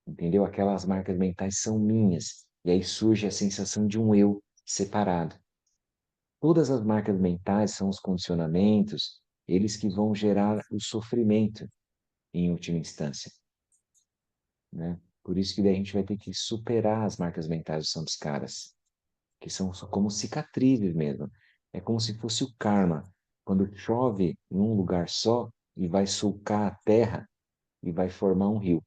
entendeu? Aquelas marcas mentais são minhas. E aí surge a sensação de um eu separado. Todas as marcas mentais são os condicionamentos, eles que vão gerar o sofrimento em última instância, né? Por isso que daí a gente vai ter que superar as marcas mentais dos samskaras, que são como cicatrizes mesmo. É como se fosse o karma. Quando chove em um lugar só e vai sulcar a terra e vai formar um rio.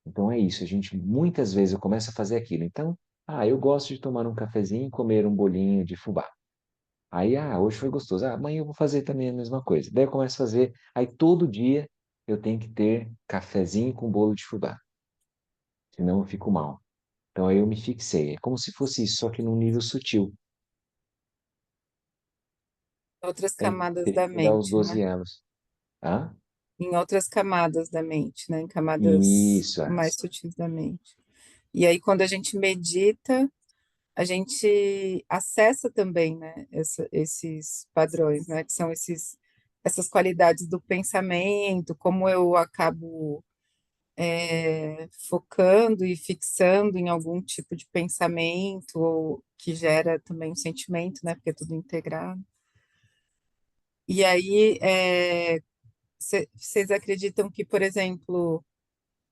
Então é isso, a gente muitas vezes eu começo a fazer aquilo. Então, eu gosto de tomar um cafezinho e comer um bolinho de fubá. Aí, hoje foi gostoso. Amanhã eu vou fazer também a mesma coisa. Daí eu começo a fazer. Aí todo dia eu tenho que ter cafezinho com bolo de fubá, senão eu fico mal. Então aí eu me fixei. É como se fosse isso, só que num nível sutil. Outras Daí camadas teria da que pegar os mente, 12 né? elos. Ah? Em outras camadas da mente, né? Em camadas Isso, mais sutis da mente. E aí, quando a gente medita, a gente acessa também, né, esses padrões, né, que são essas qualidades do pensamento, como eu acabo focando e fixando em algum tipo de pensamento, ou que gera também um sentimento, né, porque é tudo integrado. E aí, vocês acreditam que, por exemplo,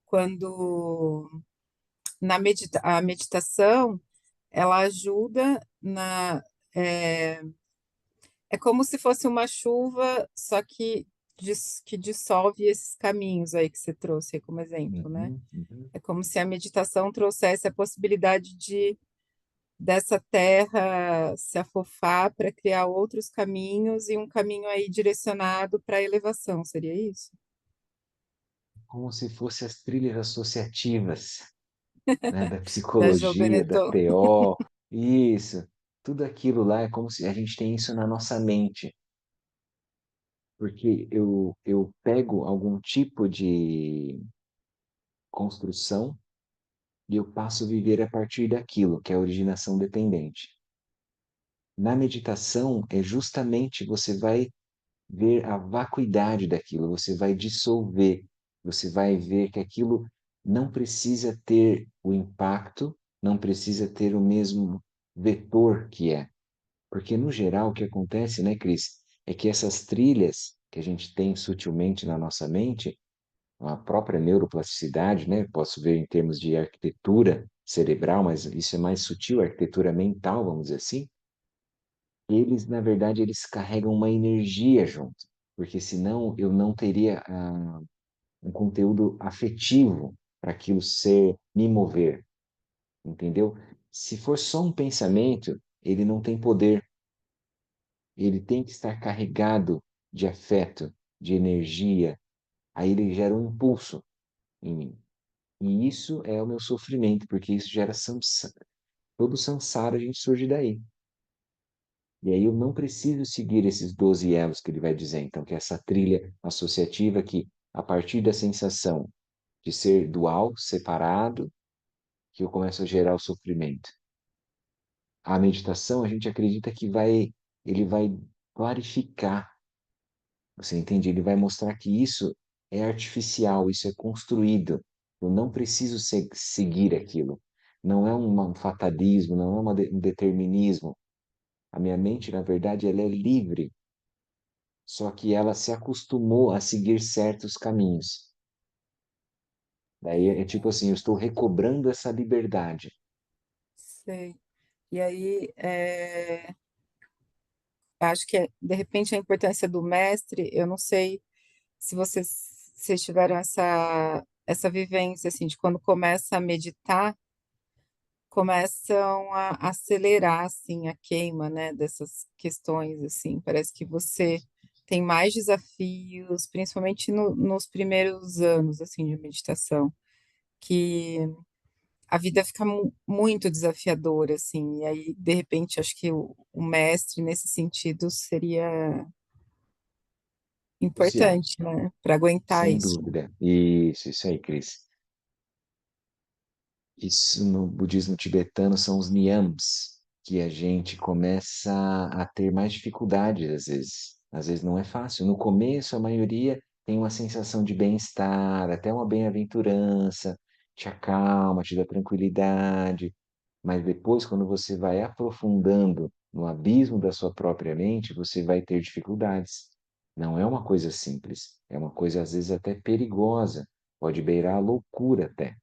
quando a meditação, ela ajuda é, é como se fosse uma chuva, só que, que dissolve esses caminhos aí que você trouxe aí como exemplo, né? uhum, uhum. É como se a meditação trouxesse a possibilidade dessa terra se afofar para criar outros caminhos e um caminho aí direcionado para a elevação, seria isso? Como se fossem as trilhas associativas, né, da Da psicologia, da Jovenetton. TO. Isso. Tudo aquilo lá é como se a gente tem isso na nossa mente. Porque eu pego algum tipo de construção e eu passo a viver a partir daquilo, que é a originação dependente. Na meditação, é justamente você vai ver a vacuidade daquilo, você vai dissolver, você vai ver que aquilo não precisa ter o impacto, não precisa ter o mesmo vetor que é. Porque, no geral, o que acontece, né, Cris, é que essas trilhas que a gente tem sutilmente na nossa mente, a própria neuroplasticidade, né, posso ver em termos de arquitetura cerebral, mas isso é mais sutil, arquitetura mental, vamos dizer assim, eles, na verdade, eles carregam uma energia junto, porque senão eu não teria um conteúdo afetivo para aquilo ser, me mover, entendeu? Se for só um pensamento, ele não tem poder, ele tem que estar carregado de afeto, de energia, aí ele gera um impulso em mim. E isso é o meu sofrimento, porque isso gera todo samsara a gente surge daí. E aí eu não preciso seguir esses 12 elos que ele vai dizer, então, que é essa trilha associativa que, a partir da sensação de ser dual, separado, que eu começo a gerar o sofrimento. A meditação, a gente acredita que ele vai clarificar Você entende? Ele vai mostrar que isso é artificial, isso é construído. Eu não preciso seguir aquilo. Não é um fatalismo, não é um determinismo. A minha mente, na verdade, ela é livre, só que ela se acostumou a seguir certos caminhos. Daí é tipo assim, eu estou recobrando essa liberdade. sei. E aí, acho que, de repente, a importância do mestre, eu não sei se vocês tiveram essa vivência, assim, de quando começa a meditar, começam a acelerar, assim, a queima, né, dessas questões, assim, parece que você tem mais desafios, principalmente nos primeiros anos, assim, de meditação, que a vida fica muito desafiadora, assim, e aí, de repente, acho que o mestre, nesse sentido, seria Social, importante, né, para aguentar sem isso. dúvida. Isso aí, Cris. Isso no budismo tibetano são os niyams, que a gente começa a ter mais dificuldades às vezes. Às vezes não é fácil. No começo, a maioria tem uma sensação de bem-estar, até uma bem-aventurança, te acalma, te dá tranquilidade. Mas depois, quando você vai aprofundando no abismo da sua própria mente, você vai ter dificuldades. Não é uma coisa simples, é uma coisa às vezes até perigosa, pode beirar a loucura até.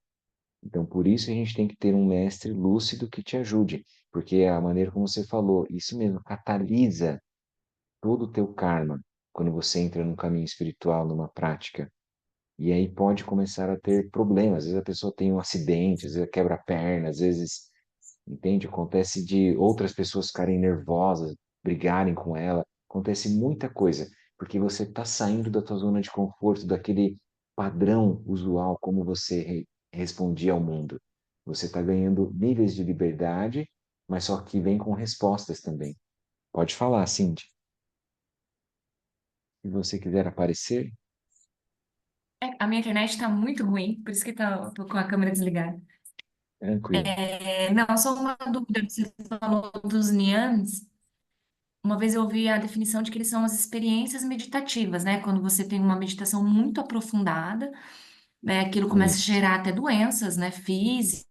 Então, por isso a gente tem que ter um mestre lúcido que te ajude, porque é a maneira como você falou, isso mesmo catalisa todo o teu karma quando você entra num caminho espiritual, numa prática. E aí pode começar a ter problemas. Às vezes a pessoa tem um acidente, às vezes quebra a perna, às vezes, entende? Acontece de outras pessoas ficarem nervosas, brigarem com ela. Acontece muita coisa, porque você está saindo da tua zona de conforto, daquele padrão usual como você respondia ao mundo. Você está ganhando níveis de liberdade, mas só que vem com respostas também. Pode falar, Cindy. Se você quiser aparecer, A minha internet tá muito ruim, por isso que tô com a câmera desligada. tranquilo. Não, só uma dúvida. Você falou dos nyanes. Uma vez eu ouvi a definição de que eles são as experiências meditativas, né? Quando você tem uma meditação muito aprofundada, né? Aquilo começa a Isso. gerar até doenças, né? Físicas.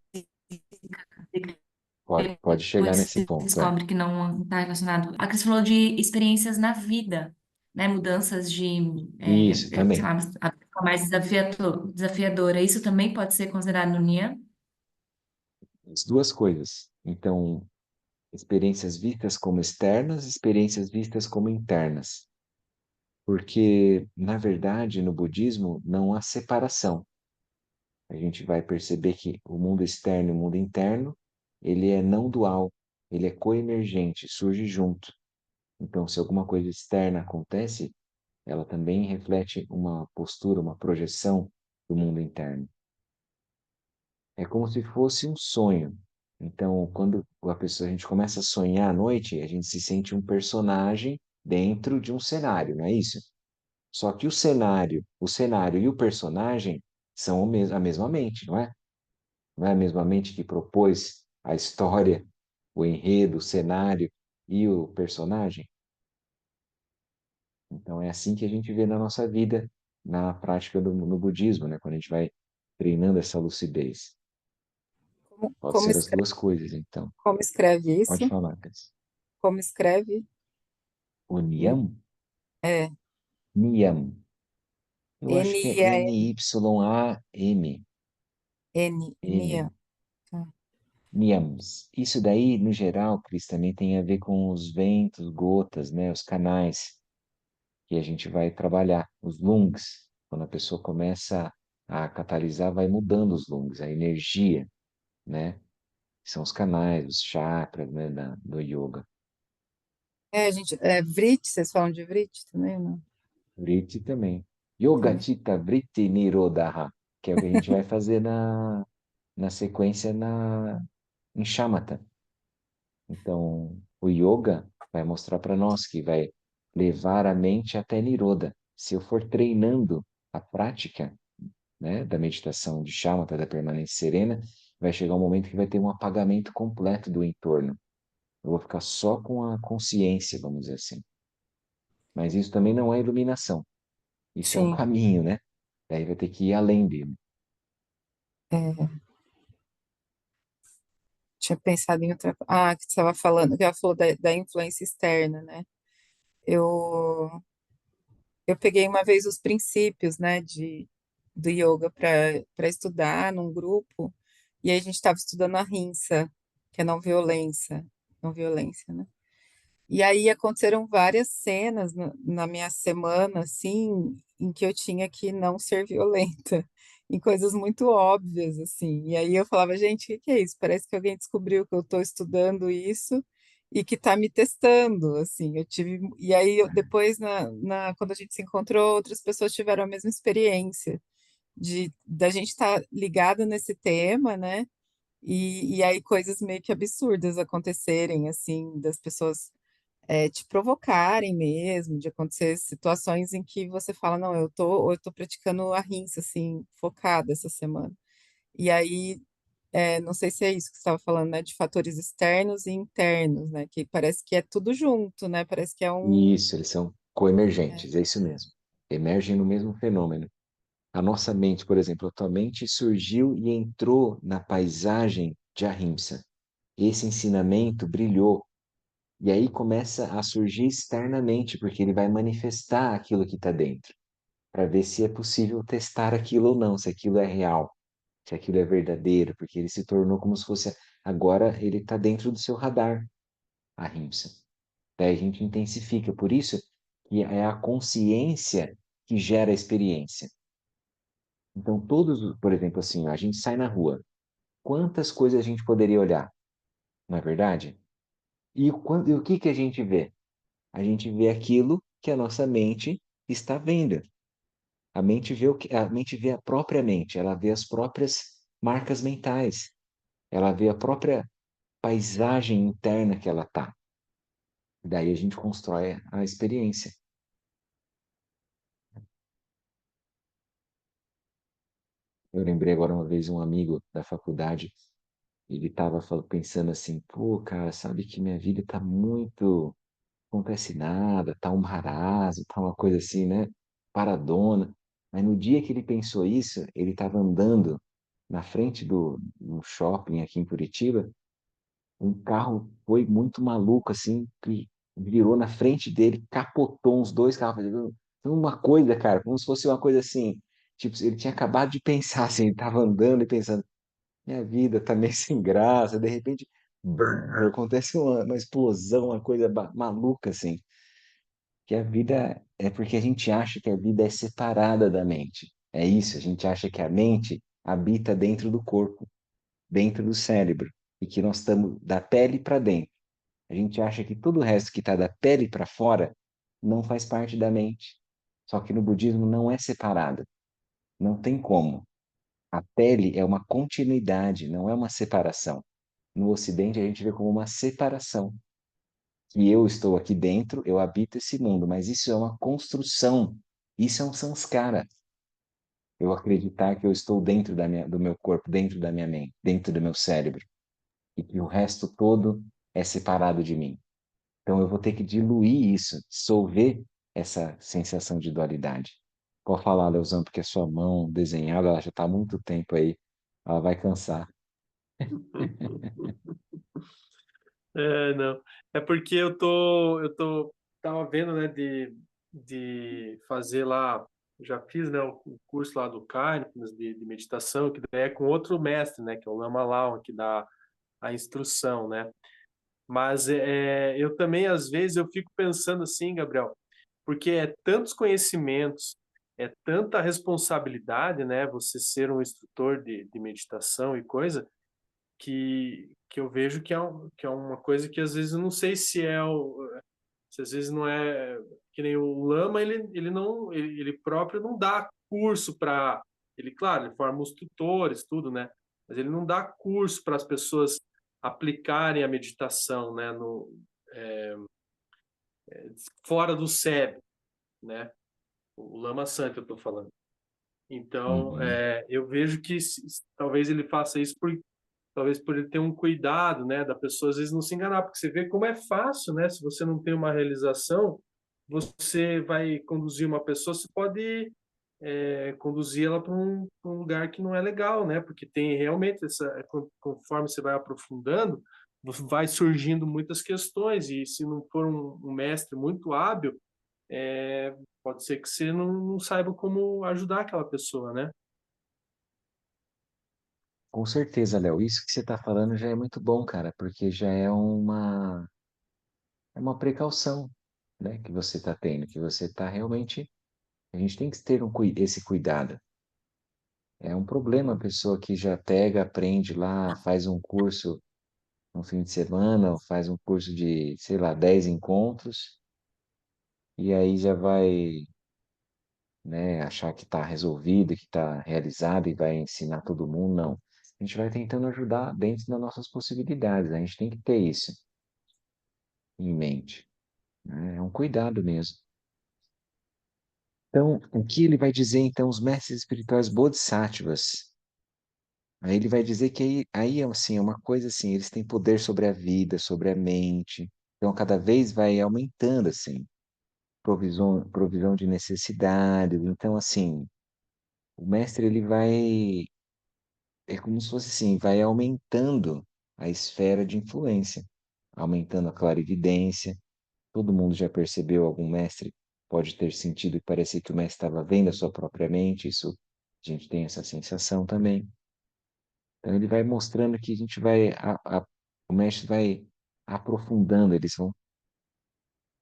Pode chegar Depois nesse se ponto, é. descobre que não está relacionado. A que você falou de experiências na vida, né? Mudanças de, Isso sei também. lá, a pessoa mais desafiadora. Isso também pode ser considerado no Nyan? As duas coisas. Então, experiências vistas como externas, experiências vistas como internas. Porque, na verdade, no budismo não há separação. A gente vai perceber que o mundo externo e o mundo interno, ele é não dual, ele é coemergente, surge junto. Então, se alguma coisa externa acontece, ela também reflete uma postura, uma projeção do mundo interno. É como se fosse um sonho. Então, quando a gente começa a sonhar à noite, a gente se sente um personagem dentro de um cenário, não é isso? Só que o cenário e o personagem são a mesma mente, não é? Não é a mesma mente que propôs a história, o enredo, o cenário e o personagem? Então, é assim que a gente vê na nossa vida, na prática no budismo, né? Quando a gente vai treinando essa lucidez. Como, Pode como ser as escreve, duas coisas, então. como escreve Pode isso? falar, Cris. Como escreve? União? É, Niam. Eu acho que é N-I-A-M, N-Y-A-M. Nia. M. Tá. Niams. Isso daí, no geral, Cris, também tem a ver com os ventos, gotas, né? Os canais que a gente vai trabalhar. Os lungs. Quando a pessoa começa a catalisar, vai mudando os lungs, a energia, né? São os canais, os chakras, né? Do yoga. Vrit, vocês falam de Vrit também, não? Vritti também. Yoga Também. Chitta Vritti Nirodha, que é o que a gente vai fazer na sequência em Shamatha. Então, o yoga vai mostrar para nós que vai levar a mente até Nirodha. Se eu for treinando a prática, né, da meditação de Shamatha, da permanência serena, vai chegar um momento que vai ter um apagamento completo do entorno. Eu vou ficar só com a consciência, vamos dizer assim. Mas isso também não é iluminação. Isso é um sim. caminho, né? Daí vai ter que ir além dele. É, tinha pensado em outra. Ah, que você estava falando, que ela falou da influência externa, né? Eu, eu peguei uma vez os princípios, né, do yoga para estudar num grupo, e aí a gente estava estudando a Ahimsa, que é não violência, né? E aí aconteceram várias cenas na minha semana, assim, em que eu tinha que não ser violenta, em coisas muito óbvias, assim. E aí eu falava, gente, o que que é isso? Parece que alguém descobriu que eu estou estudando isso e que está me testando, assim. Eu tive, e aí depois, quando a gente se encontrou, outras pessoas tiveram a mesma experiência de da gente estar ligada nesse tema, né? E aí coisas meio que absurdas acontecerem, assim, das pessoas te provocarem mesmo, de acontecer situações em que você fala, não, eu tô praticando a rinça, assim, focada essa semana. E aí, não sei se é isso que você estava falando, né, de fatores externos e internos, né, que parece que é tudo junto, né, parece que é um... Isso, eles são É, coemergentes, é isso mesmo. Emergem no mesmo fenômeno. A nossa mente, por exemplo, a tua mente surgiu e entrou na paisagem de Ahimsa. Esse ensinamento brilhou. E aí começa a surgir externamente, porque ele vai manifestar aquilo que está dentro, para ver se é possível testar aquilo ou não, se aquilo é real, se aquilo é verdadeiro, porque ele se tornou como se fosse. Agora ele está dentro do seu radar, Ahimsa. Daí a gente intensifica. Por isso que é a consciência que gera a experiência. Então, por exemplo, assim, a gente sai na rua. Quantas coisas a gente poderia olhar, não é verdade? E o que que a gente vê? A gente vê aquilo que a nossa mente está vendo. A mente vê a própria mente, ela vê as próprias marcas mentais, ela vê a própria paisagem interna que ela tá. Daí a gente constrói a experiência. Eu lembrei agora uma vez um amigo da faculdade, ele estava pensando assim, pô, cara, sabe que minha vida tá muito acontece nada, tá um marasmo, tá uma coisa assim, né? Paradona. Mas no dia que ele pensou isso, ele estava andando na frente do shopping aqui em Curitiba, um carro foi muito maluco, assim, que virou na frente dele, capotou uns dois carros. Foi uma coisa, cara, como se fosse uma coisa assim, tipo, ele tinha acabado de pensar, assim, ele estava andando e pensando, minha vida tá meio sem graça, de repente, brrr, acontece uma explosão, uma coisa maluca, assim que a vida é porque a gente acha que a vida é separada da mente. É isso, a gente acha que a mente habita dentro do corpo, dentro do cérebro, e que nós estamos da pele para dentro. A gente acha que tudo o resto que está da pele para fora não faz parte da mente. Só que no budismo não é separado, não tem como. A pele é uma continuidade, não é uma separação. No Ocidente a gente vê como uma separação que eu estou aqui dentro, eu habito esse mundo, mas isso é uma construção, isso é um samskara. Eu acreditar que eu estou dentro do meu corpo, dentro da minha mente, dentro do meu cérebro, e que o resto todo é separado de mim. Então eu vou ter que diluir isso, dissolver essa sensação de dualidade. Pode falar, Leozão, porque a sua mão desenhada, ela já está há muito tempo aí, ela vai cansar. Não. É porque tava vendo, né, de fazer lá, já fiz, né, o curso lá do Kindness de meditação, que daí é com outro mestre, né, que é o Lama Lao, que dá a instrução, né? Mas eu também, às vezes, eu fico pensando assim, Gabriel, porque é tantos conhecimentos, é tanta responsabilidade, né, você ser um instrutor de meditação e coisa, que eu vejo que é uma coisa que às vezes eu não sei se às vezes não é que nem o Lama, ele não ele próprio não dá curso para ele, claro, ele forma os tutores, tudo, né? Mas ele não dá curso para as pessoas aplicarem a meditação, né, no fora do cérebro, né? O Lama Santo eu estou falando. Então, Uhum. eu vejo que talvez ele faça isso talvez por ele ter um cuidado, né, da pessoa às vezes não se enganar, porque você vê como é fácil, né, se você não tem uma realização, você vai conduzir uma pessoa, você pode conduzir ela para um lugar que não é legal, né? Porque tem realmente conforme você vai aprofundando, vai surgindo muitas questões e se não for um mestre muito hábil, pode ser que você não saiba como ajudar aquela pessoa, né? Com certeza, Léo, isso que você está falando já é muito bom, cara, porque já é uma precaução, né, que você está tendo, que você está realmente. A gente tem que ter esse cuidado. É um problema a pessoa que já pega, aprende lá, faz um curso no fim de semana, ou faz um curso de, sei lá, 10 encontros, e aí já vai, né, achar que está resolvido, que está realizado e vai ensinar todo mundo. Não. A gente vai tentando ajudar dentro das nossas possibilidades. A gente tem que ter isso em mente, né? É um cuidado mesmo. Então, aqui ele vai dizer, então, os mestres espirituais bodhisattvas. Aí ele vai dizer que aí assim, é uma coisa assim, eles têm poder sobre a vida, sobre a mente. Então, cada vez vai aumentando, assim, provisão de necessidades. Então, assim, o mestre, ele vai, é como se fosse assim, vai aumentando a esfera de influência, aumentando a clarividência. Todo mundo já percebeu algum mestre, pode ter sentido e parecer que o mestre estava vendo a sua própria mente, isso, a gente tem essa sensação também. Então ele vai mostrando que a gente vai, o mestre vai aprofundando, eles vão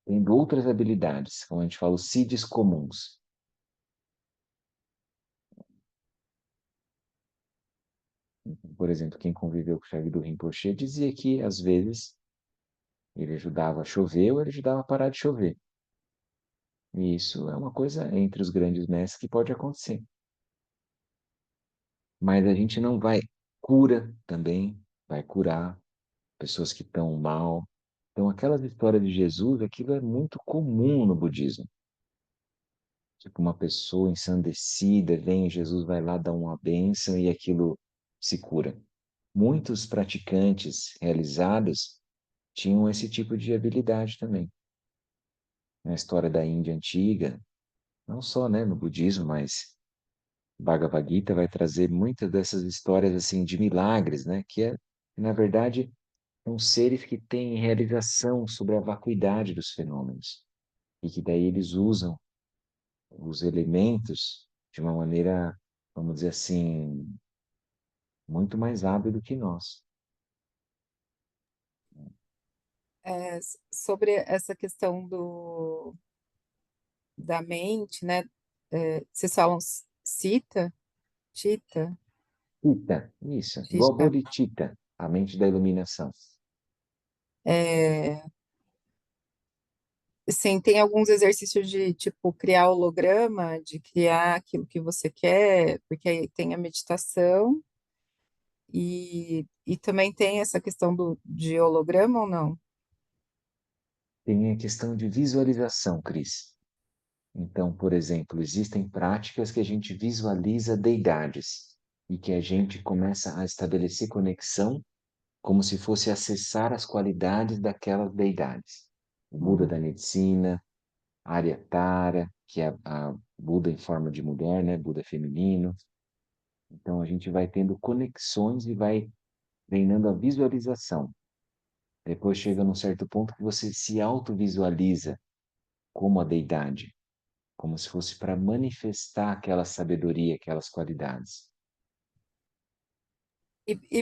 tendo outras habilidades, como a gente fala, os CIDs comuns. Por exemplo, quem conviveu com o Shagdu Rinpoche dizia que, às vezes, ele ajudava a chover ou ele ajudava a parar de chover. E isso é uma coisa entre os grandes mestres que pode acontecer. Mas a gente não vai, cura também, vai curar pessoas que estão mal. Então, aquelas histórias de Jesus, aquilo é muito comum no budismo. Tipo, uma pessoa ensandecida, vem, Jesus vai lá dar uma bênção e aquilo se cura. Muitos praticantes realizados tinham esse tipo de habilidade também. Na história da Índia antiga, não só, né, no budismo, mas Bhagavad Gita vai trazer muitas dessas histórias assim de milagres, né, na verdade, são seres que têm realização sobre a vacuidade dos fenômenos e que daí eles usam os elementos de uma maneira, vamos dizer assim, muito mais hábil do que nós. Sobre essa questão da mente, né? Vocês falam cita, tita, Tita, isso, igual tita. Bodhicitta, a mente da iluminação. É, sim, tem alguns exercícios de, tipo, criar holograma, de criar aquilo que você quer, porque aí tem a meditação e também tem essa questão de holograma ou não? Tem a questão de visualização, Cris. Então, por exemplo, existem práticas que a gente visualiza deidades e que a gente começa a estabelecer conexão como se fosse acessar as qualidades daquelas deidades. O Buda da Hum. medicina, Aryatara, que é a Buda em forma de mulher, né? Buda feminino. Então a gente vai tendo conexões e vai treinando a visualização. Depois chega num certo ponto que você se autovisualiza como a deidade, como se fosse para manifestar aquela sabedoria, aquelas qualidades.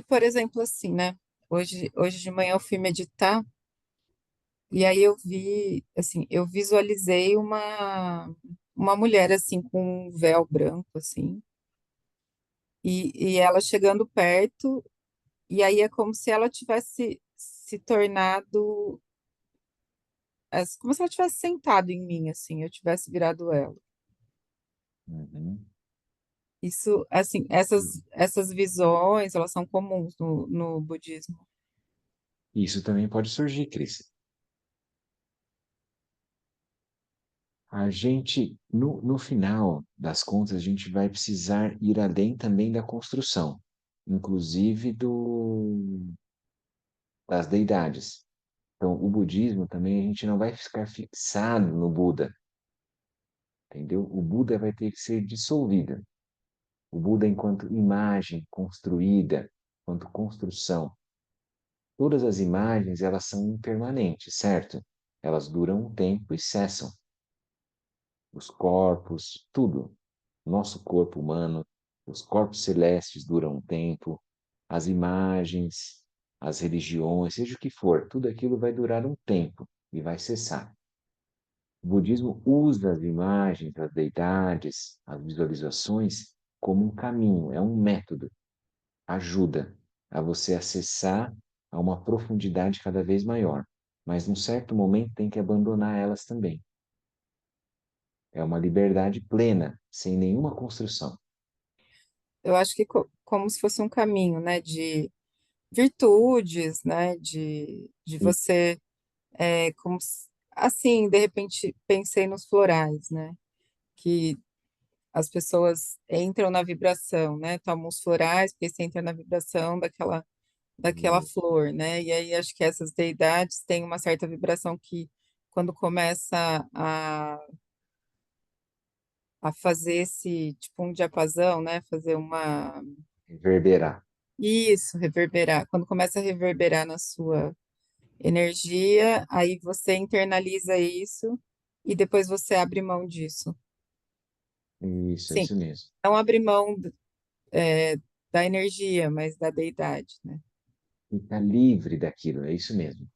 Por exemplo, assim, né? Hoje de manhã eu fui meditar e aí eu vi, assim, eu visualizei uma mulher, assim, com um véu branco, assim, e ela chegando perto, e aí é como se ela tivesse se tornado, como se ela tivesse sentado em mim, assim, eu tivesse virado ela. Uhum. Isso, assim, essas visões, elas são comuns no budismo. Isso também pode surgir, Cris. A gente, no final das contas, a gente vai precisar ir além também da construção, inclusive das deidades. Então, o budismo também, a gente não vai ficar fixado no Buda, entendeu? O Buda vai ter que ser dissolvido. O Buda enquanto imagem construída, enquanto construção. Todas as imagens, elas são impermanentes, certo? Elas duram um tempo e cessam. Os corpos, tudo. Nosso corpo humano, os corpos celestes duram um tempo, as imagens, as religiões, seja o que for, tudo aquilo vai durar um tempo e vai cessar. O budismo usa as imagens, as deidades, as visualizações como um caminho, é um método, ajuda a você acessar a uma profundidade cada vez maior, mas num certo momento tem que abandonar elas também. É uma liberdade plena, sem nenhuma construção. Eu acho que como se fosse um caminho, né, de virtudes, né, de E você, assim, de repente, pensei nos florais, né, que as pessoas entram na vibração, né, tomam os florais, porque você entra na vibração daquela flor, né, e aí acho que essas deidades têm uma certa vibração que, quando começa a fazer esse, tipo, um diapasão, né, fazer uma... reverberar. Isso, reverberar. Quando começa a reverberar na sua energia, aí você internaliza isso e depois você abre mão disso. Isso, é Sim, isso mesmo. não abrir mão da energia, mas da deidade, né? Fica livre daquilo, é isso mesmo.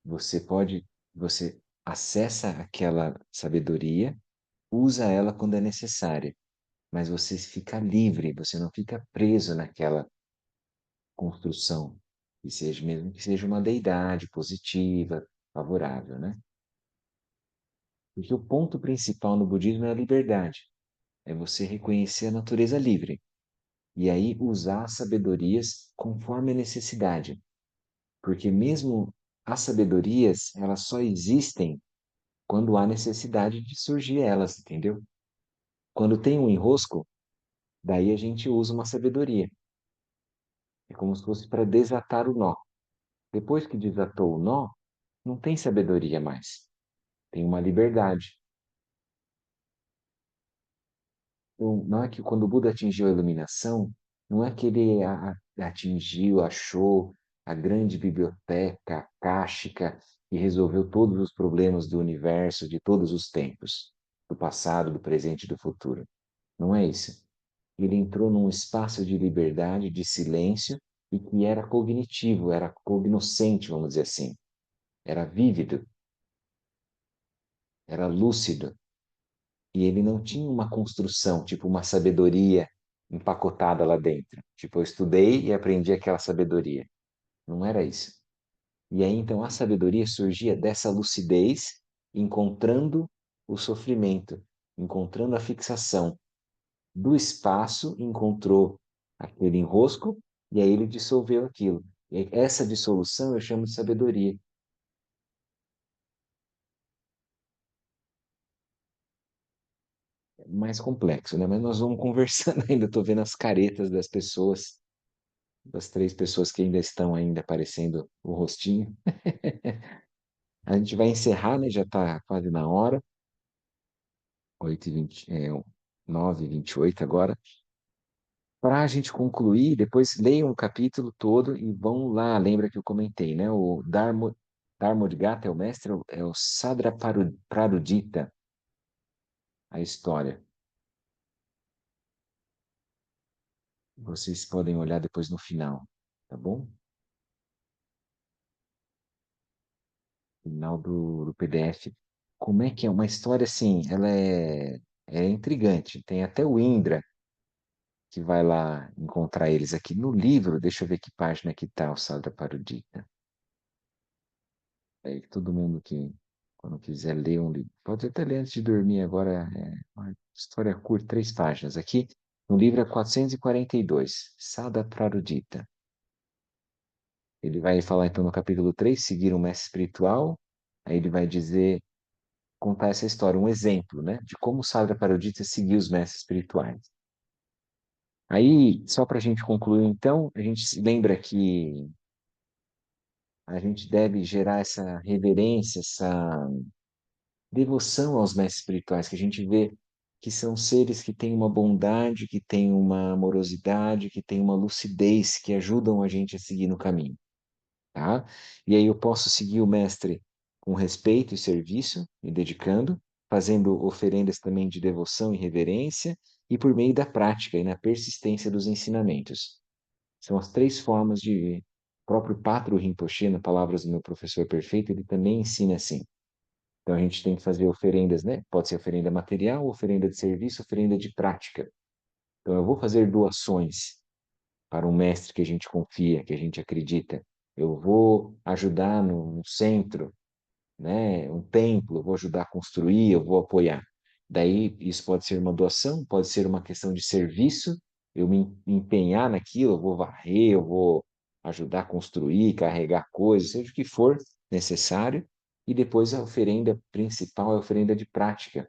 Você acessa aquela sabedoria, usa ela quando é necessária, mas você fica livre, você não fica preso naquela construção, que seja mesmo que seja uma deidade positiva, favorável, né? Porque o ponto principal no budismo é a liberdade, é você reconhecer a natureza livre e aí usar as sabedorias conforme a necessidade, porque mesmo as sabedorias, elas só existem quando há necessidade de surgir elas, entendeu? Quando tem um enrosco, daí a gente usa uma sabedoria. É como se fosse para desatar o nó. Depois que desatou o nó, não tem sabedoria mais. Tem uma liberdade. Então, não é que quando o Buda atingiu a iluminação, não é que ele atingiu, achou a grande biblioteca akáshica e resolveu todos os problemas do universo, de todos os tempos, do passado, do presente e do futuro. Não é isso. Ele entrou num espaço de liberdade, de silêncio, e que era cognitivo, era cognoscente, vamos dizer assim. Era vívido, era lúcido. E ele não tinha uma construção, tipo uma sabedoria empacotada lá dentro. Tipo, eu estudei e aprendi aquela sabedoria. Não era isso. E aí, então, a sabedoria surgia dessa lucidez, encontrando o sofrimento, encontrando a fixação, do espaço, encontrou aquele enrosco e aí ele dissolveu aquilo. E essa dissolução eu chamo de sabedoria. É mais complexo, né? Mas nós vamos conversando ainda. Estou vendo as caretas das pessoas, das três pessoas que ainda estão ainda aparecendo o rostinho. A gente vai encerrar, né? Já está quase na hora. 8h20, 9h28 agora. Para a gente concluir, depois leiam o capítulo todo e vão lá. Lembra que eu comentei, né? O Dharmodgata é o mestre, é o Sadra Prarudita, a história. Vocês podem olhar depois no final, tá bom? Final do PDF. Como é que é uma história assim? Ela é intrigante. Tem até o Indra que vai lá encontrar eles aqui no livro. Deixa eu ver que página que tá o Sadra Parudita. É, todo mundo que, quando quiser ler um livro, pode até ler antes de dormir agora, é uma história curta, 3 páginas. Aqui, no livro é 442, Sada Prarudita. Ele vai falar então no capítulo 3, seguir um mestre espiritual, aí ele vai dizer, contar essa história, um exemplo, né, de como Sada Prarudita seguiu os mestres espirituais. Aí, só para a gente concluir então, a gente se lembra que a gente deve gerar essa reverência, essa devoção aos mestres espirituais, que a gente vê que são seres que têm uma bondade, que têm uma amorosidade, que têm uma lucidez, que ajudam a gente a seguir no caminho, tá? E aí eu posso seguir o mestre com respeito e serviço, me dedicando, fazendo oferendas também de devoção e reverência, e por meio da prática e na persistência dos ensinamentos. São as três formas de. O próprio Patro Rinpoche, nas palavras do meu professor perfeito, ele também ensina assim. Então a gente tem que fazer oferendas, né? Pode ser oferenda material, oferenda de serviço, oferenda de prática. Então eu vou fazer doações para um mestre que a gente confia, que a gente acredita. Eu vou ajudar no centro, né? Um templo, eu vou ajudar a construir, eu vou apoiar. Daí isso pode ser uma doação, pode ser uma questão de serviço, eu me empenhar naquilo, eu vou varrer, eu vou ajudar a construir, carregar coisas, seja o que for necessário. E depois a oferenda principal é a oferenda de prática,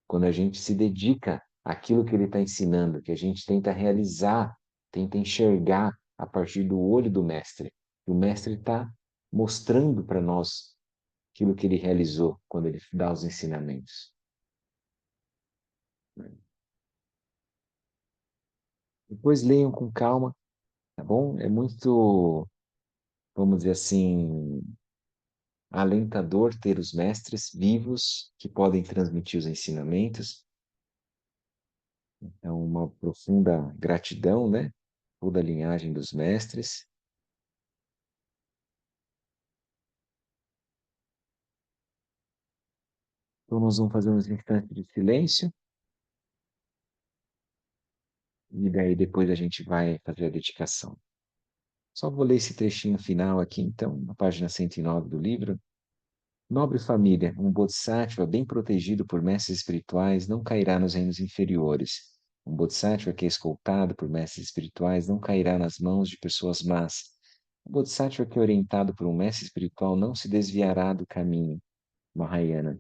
quando a gente se dedica àquilo que ele está ensinando, que a gente tenta realizar, tenta enxergar a partir do olho do mestre. O mestre está mostrando para nós aquilo que ele realizou quando ele dá os ensinamentos. Depois leiam com calma, tá bom? É muito, vamos dizer assim, alentador ter os mestres vivos que podem transmitir os ensinamentos. É uma profunda gratidão, né? Toda a linhagem dos mestres. Então, nós vamos fazer uns instantes de silêncio e daí depois a gente vai fazer a dedicação. Só vou ler esse trechinho final aqui, então, na página 109 do livro. Nobre família, um bodhisattva bem protegido por mestres espirituais não cairá nos reinos inferiores. Um bodhisattva que é escoltado por mestres espirituais não cairá nas mãos de pessoas más. Um bodhisattva que é orientado por um mestre espiritual não se desviará do caminho Mahayana,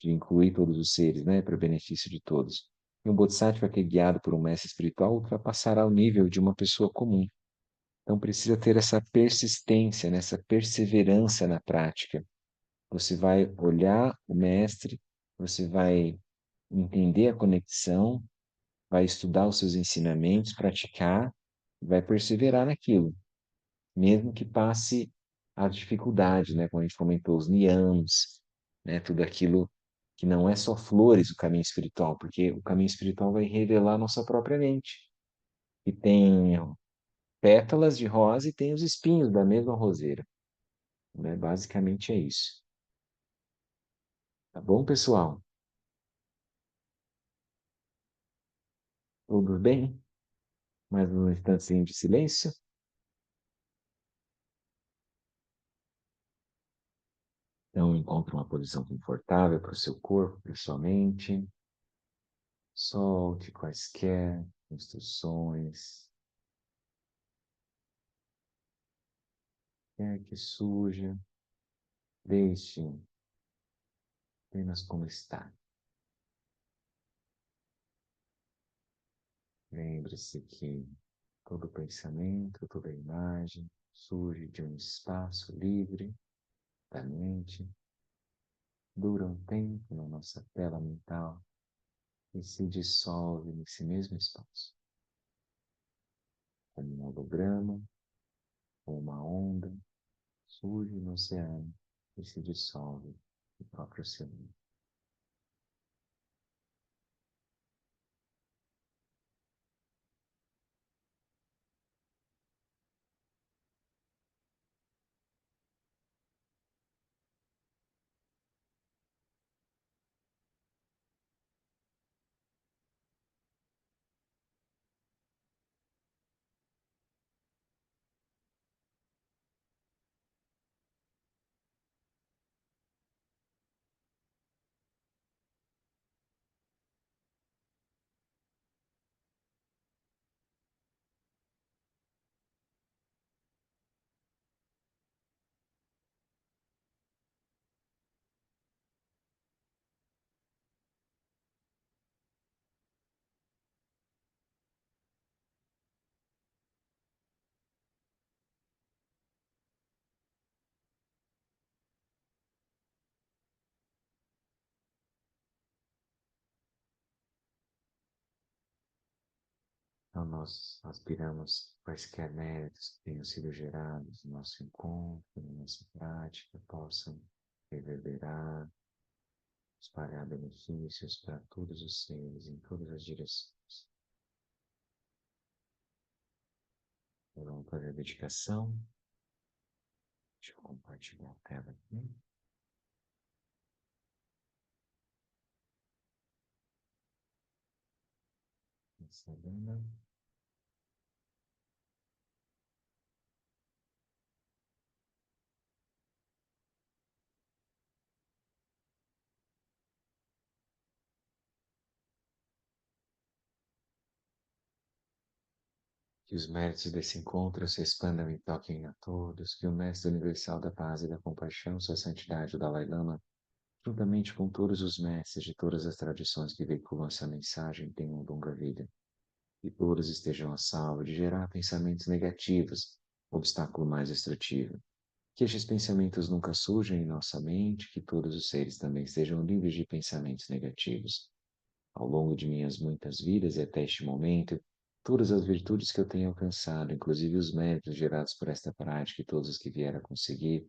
de incluir todos os seres, né, para o benefício de todos. E um bodhisattva que é guiado por um mestre espiritual ultrapassará o nível de uma pessoa comum. Então precisa ter essa persistência, né, essa perseverança na prática. Você vai olhar o mestre, você vai entender a conexão, vai estudar os seus ensinamentos, praticar, vai perseverar naquilo, mesmo que passe as dificuldades, né? Como a gente comentou, os niãs, né? Tudo aquilo que não é só flores o caminho espiritual, porque o caminho espiritual vai revelar a nossa própria mente. E tem pétalas de rosa e tem os espinhos da mesma roseira, né? Basicamente é isso. Tá bom, pessoal? Tudo bem? Mais um instantezinho de silêncio. Então, encontre uma posição confortável para o seu corpo, para a sua mente. Solte quaisquer instruções, quer que surja, deixe apenas como está. Lembre-se que todo pensamento, toda imagem surge de um espaço livre da mente, dura um tempo na nossa tela mental e se dissolve nesse mesmo espaço, como um holograma ou uma onda, surge no oceano e se dissolve no próprio oceano. Então, nós aspiramos quaisquer méritos que tenham sido gerados no nosso encontro, na nossa prática, possam reverberar, espalhar benefícios para todos os seres, em todas as direções. Então, vamos fazer a dedicação. Deixa eu compartilhar a tela aqui. Recebendo. Que os méritos desse encontro se expandam e toquem a todos, que o Mestre Universal da Paz e da Compaixão, Sua Santidade o Dalai Lama, juntamente com todos os mestres de todas as tradições que veiculam essa mensagem, tenham longa vida. Que todos estejam a salvo de gerar pensamentos negativos, obstáculo mais destrutivo. Que estes pensamentos nunca surjam em nossa mente, que todos os seres também estejam livres de pensamentos negativos. Ao longo de minhas muitas vidas e até este momento, todas as virtudes que eu tenho alcançado, inclusive os méritos gerados por esta prática e todos os que vier a conseguir,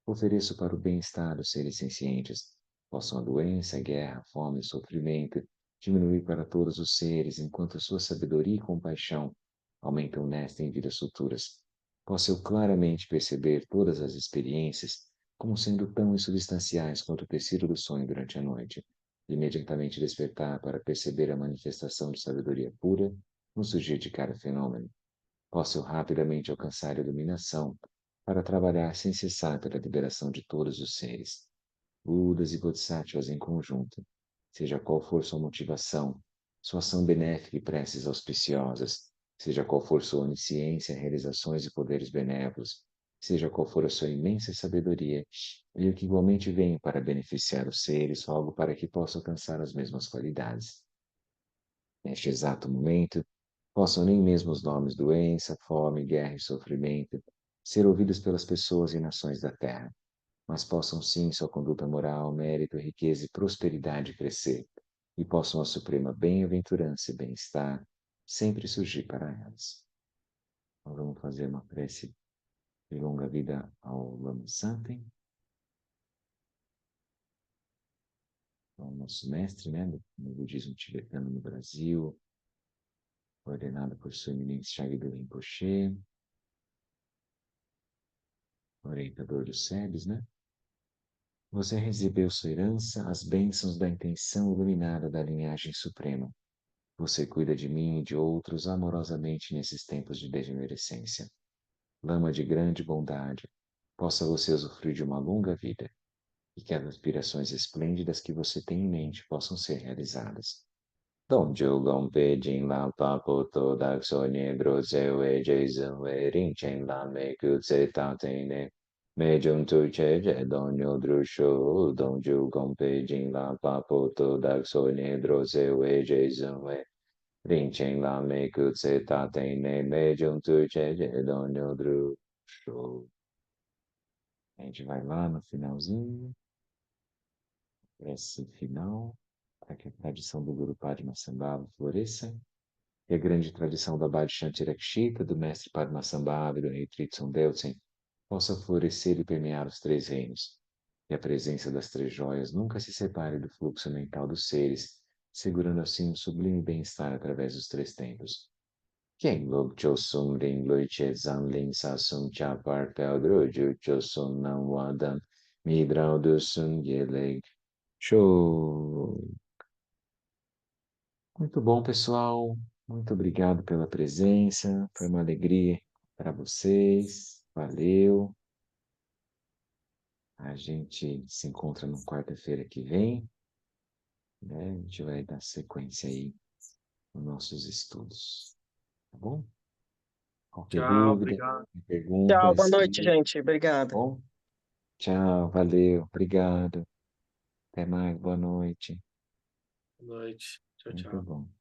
ofereço para o bem-estar dos seres sencientes. Possam a doença, a guerra, a fome e o sofrimento diminuir para todos os seres, enquanto sua sabedoria e compaixão aumentam nesta e em vidas futuras. Posso eu claramente perceber todas as experiências como sendo tão insubstanciais quanto o tecido do sonho durante a noite, e imediatamente despertar para perceber a manifestação de sabedoria pura no surgir de cada fenômeno. Posso eu rapidamente alcançar a iluminação para trabalhar sem cessar pela liberação de todos os seres, Budas e Bodhisattvas em conjunto, seja qual for sua motivação, sua ação benéfica e preces auspiciosas, seja qual for sua onisciência, realizações e poderes benévolos, seja qual for a sua imensa sabedoria, eu que igualmente venho para beneficiar os seres, rogo para que possa alcançar as mesmas qualidades. Neste exato momento, possam nem mesmo os nomes doença, fome, guerra e sofrimento ser ouvidos pelas pessoas e nações da Terra, mas possam sim sua conduta moral, mérito, riqueza e prosperidade crescer, e possam a suprema bem-aventurança e bem-estar sempre surgir para elas. Então vamos fazer uma prece de longa vida ao Lama Santem, ao nosso mestre, né, no budismo tibetano no Brasil, ordenado por sua eminência Shagdu Rinpoche, orientador dos SEBs, né? Você recebeu sua herança, as bênçãos da intenção iluminada da linhagem suprema. Você cuida de mim e de outros amorosamente nesses tempos de degenerescência. Lama de grande bondade, possa você usufruir de uma longa vida e que as aspirações esplêndidas que você tem em mente possam ser realizadas. Donju Gompe Jin La Pa Po To Dak So Nye Dro Se We Jason We Ring Chen La Me Kyu Tse Ta Te Ne Me Jung Tu Che Je Don Nyo Dru Sho Donju Gompe Jin La Pa Po To Dak So Nye Dro Se We Jason We Ring Chen La Me Kyu Tse Ta Te Ne Me Jung Tu Che Je Don Nyo Dru Sho. A gente vai lá no finalzinho, prece final, para que a tradição do Guru Padmasambhava floresça. E a grande tradição da Bhadishanti Rakshita, do mestre Padmasambhava e do rei Tritsun Deltsen, possa florescer e permear os três reinos. E a presença das três joias nunca se separe do fluxo mental dos seres, segurando assim um sublime bem-estar através dos três tempos. Quem Lok Chosum Ring Lui Che Zan Ling Sa Sum Cha Par Pel Dru Ju Chosum Nam Wadan Midrau Du Sun Yeleg Show. Muito bom, pessoal. Muito obrigado pela presença. Foi uma alegria para vocês. Valeu. A gente se encontra na quarta-feira que vem, né? A gente vai dar sequência aí nos nossos estudos. Tá bom? Qualquer Tchau, dúvida, obrigado. Tchau, pergunta, boa noite, escreva, tá gente. Obrigado. bom? Tchau, valeu, obrigado. Até mais, boa noite. Boa noite. Tchau, Muito tchau. bom.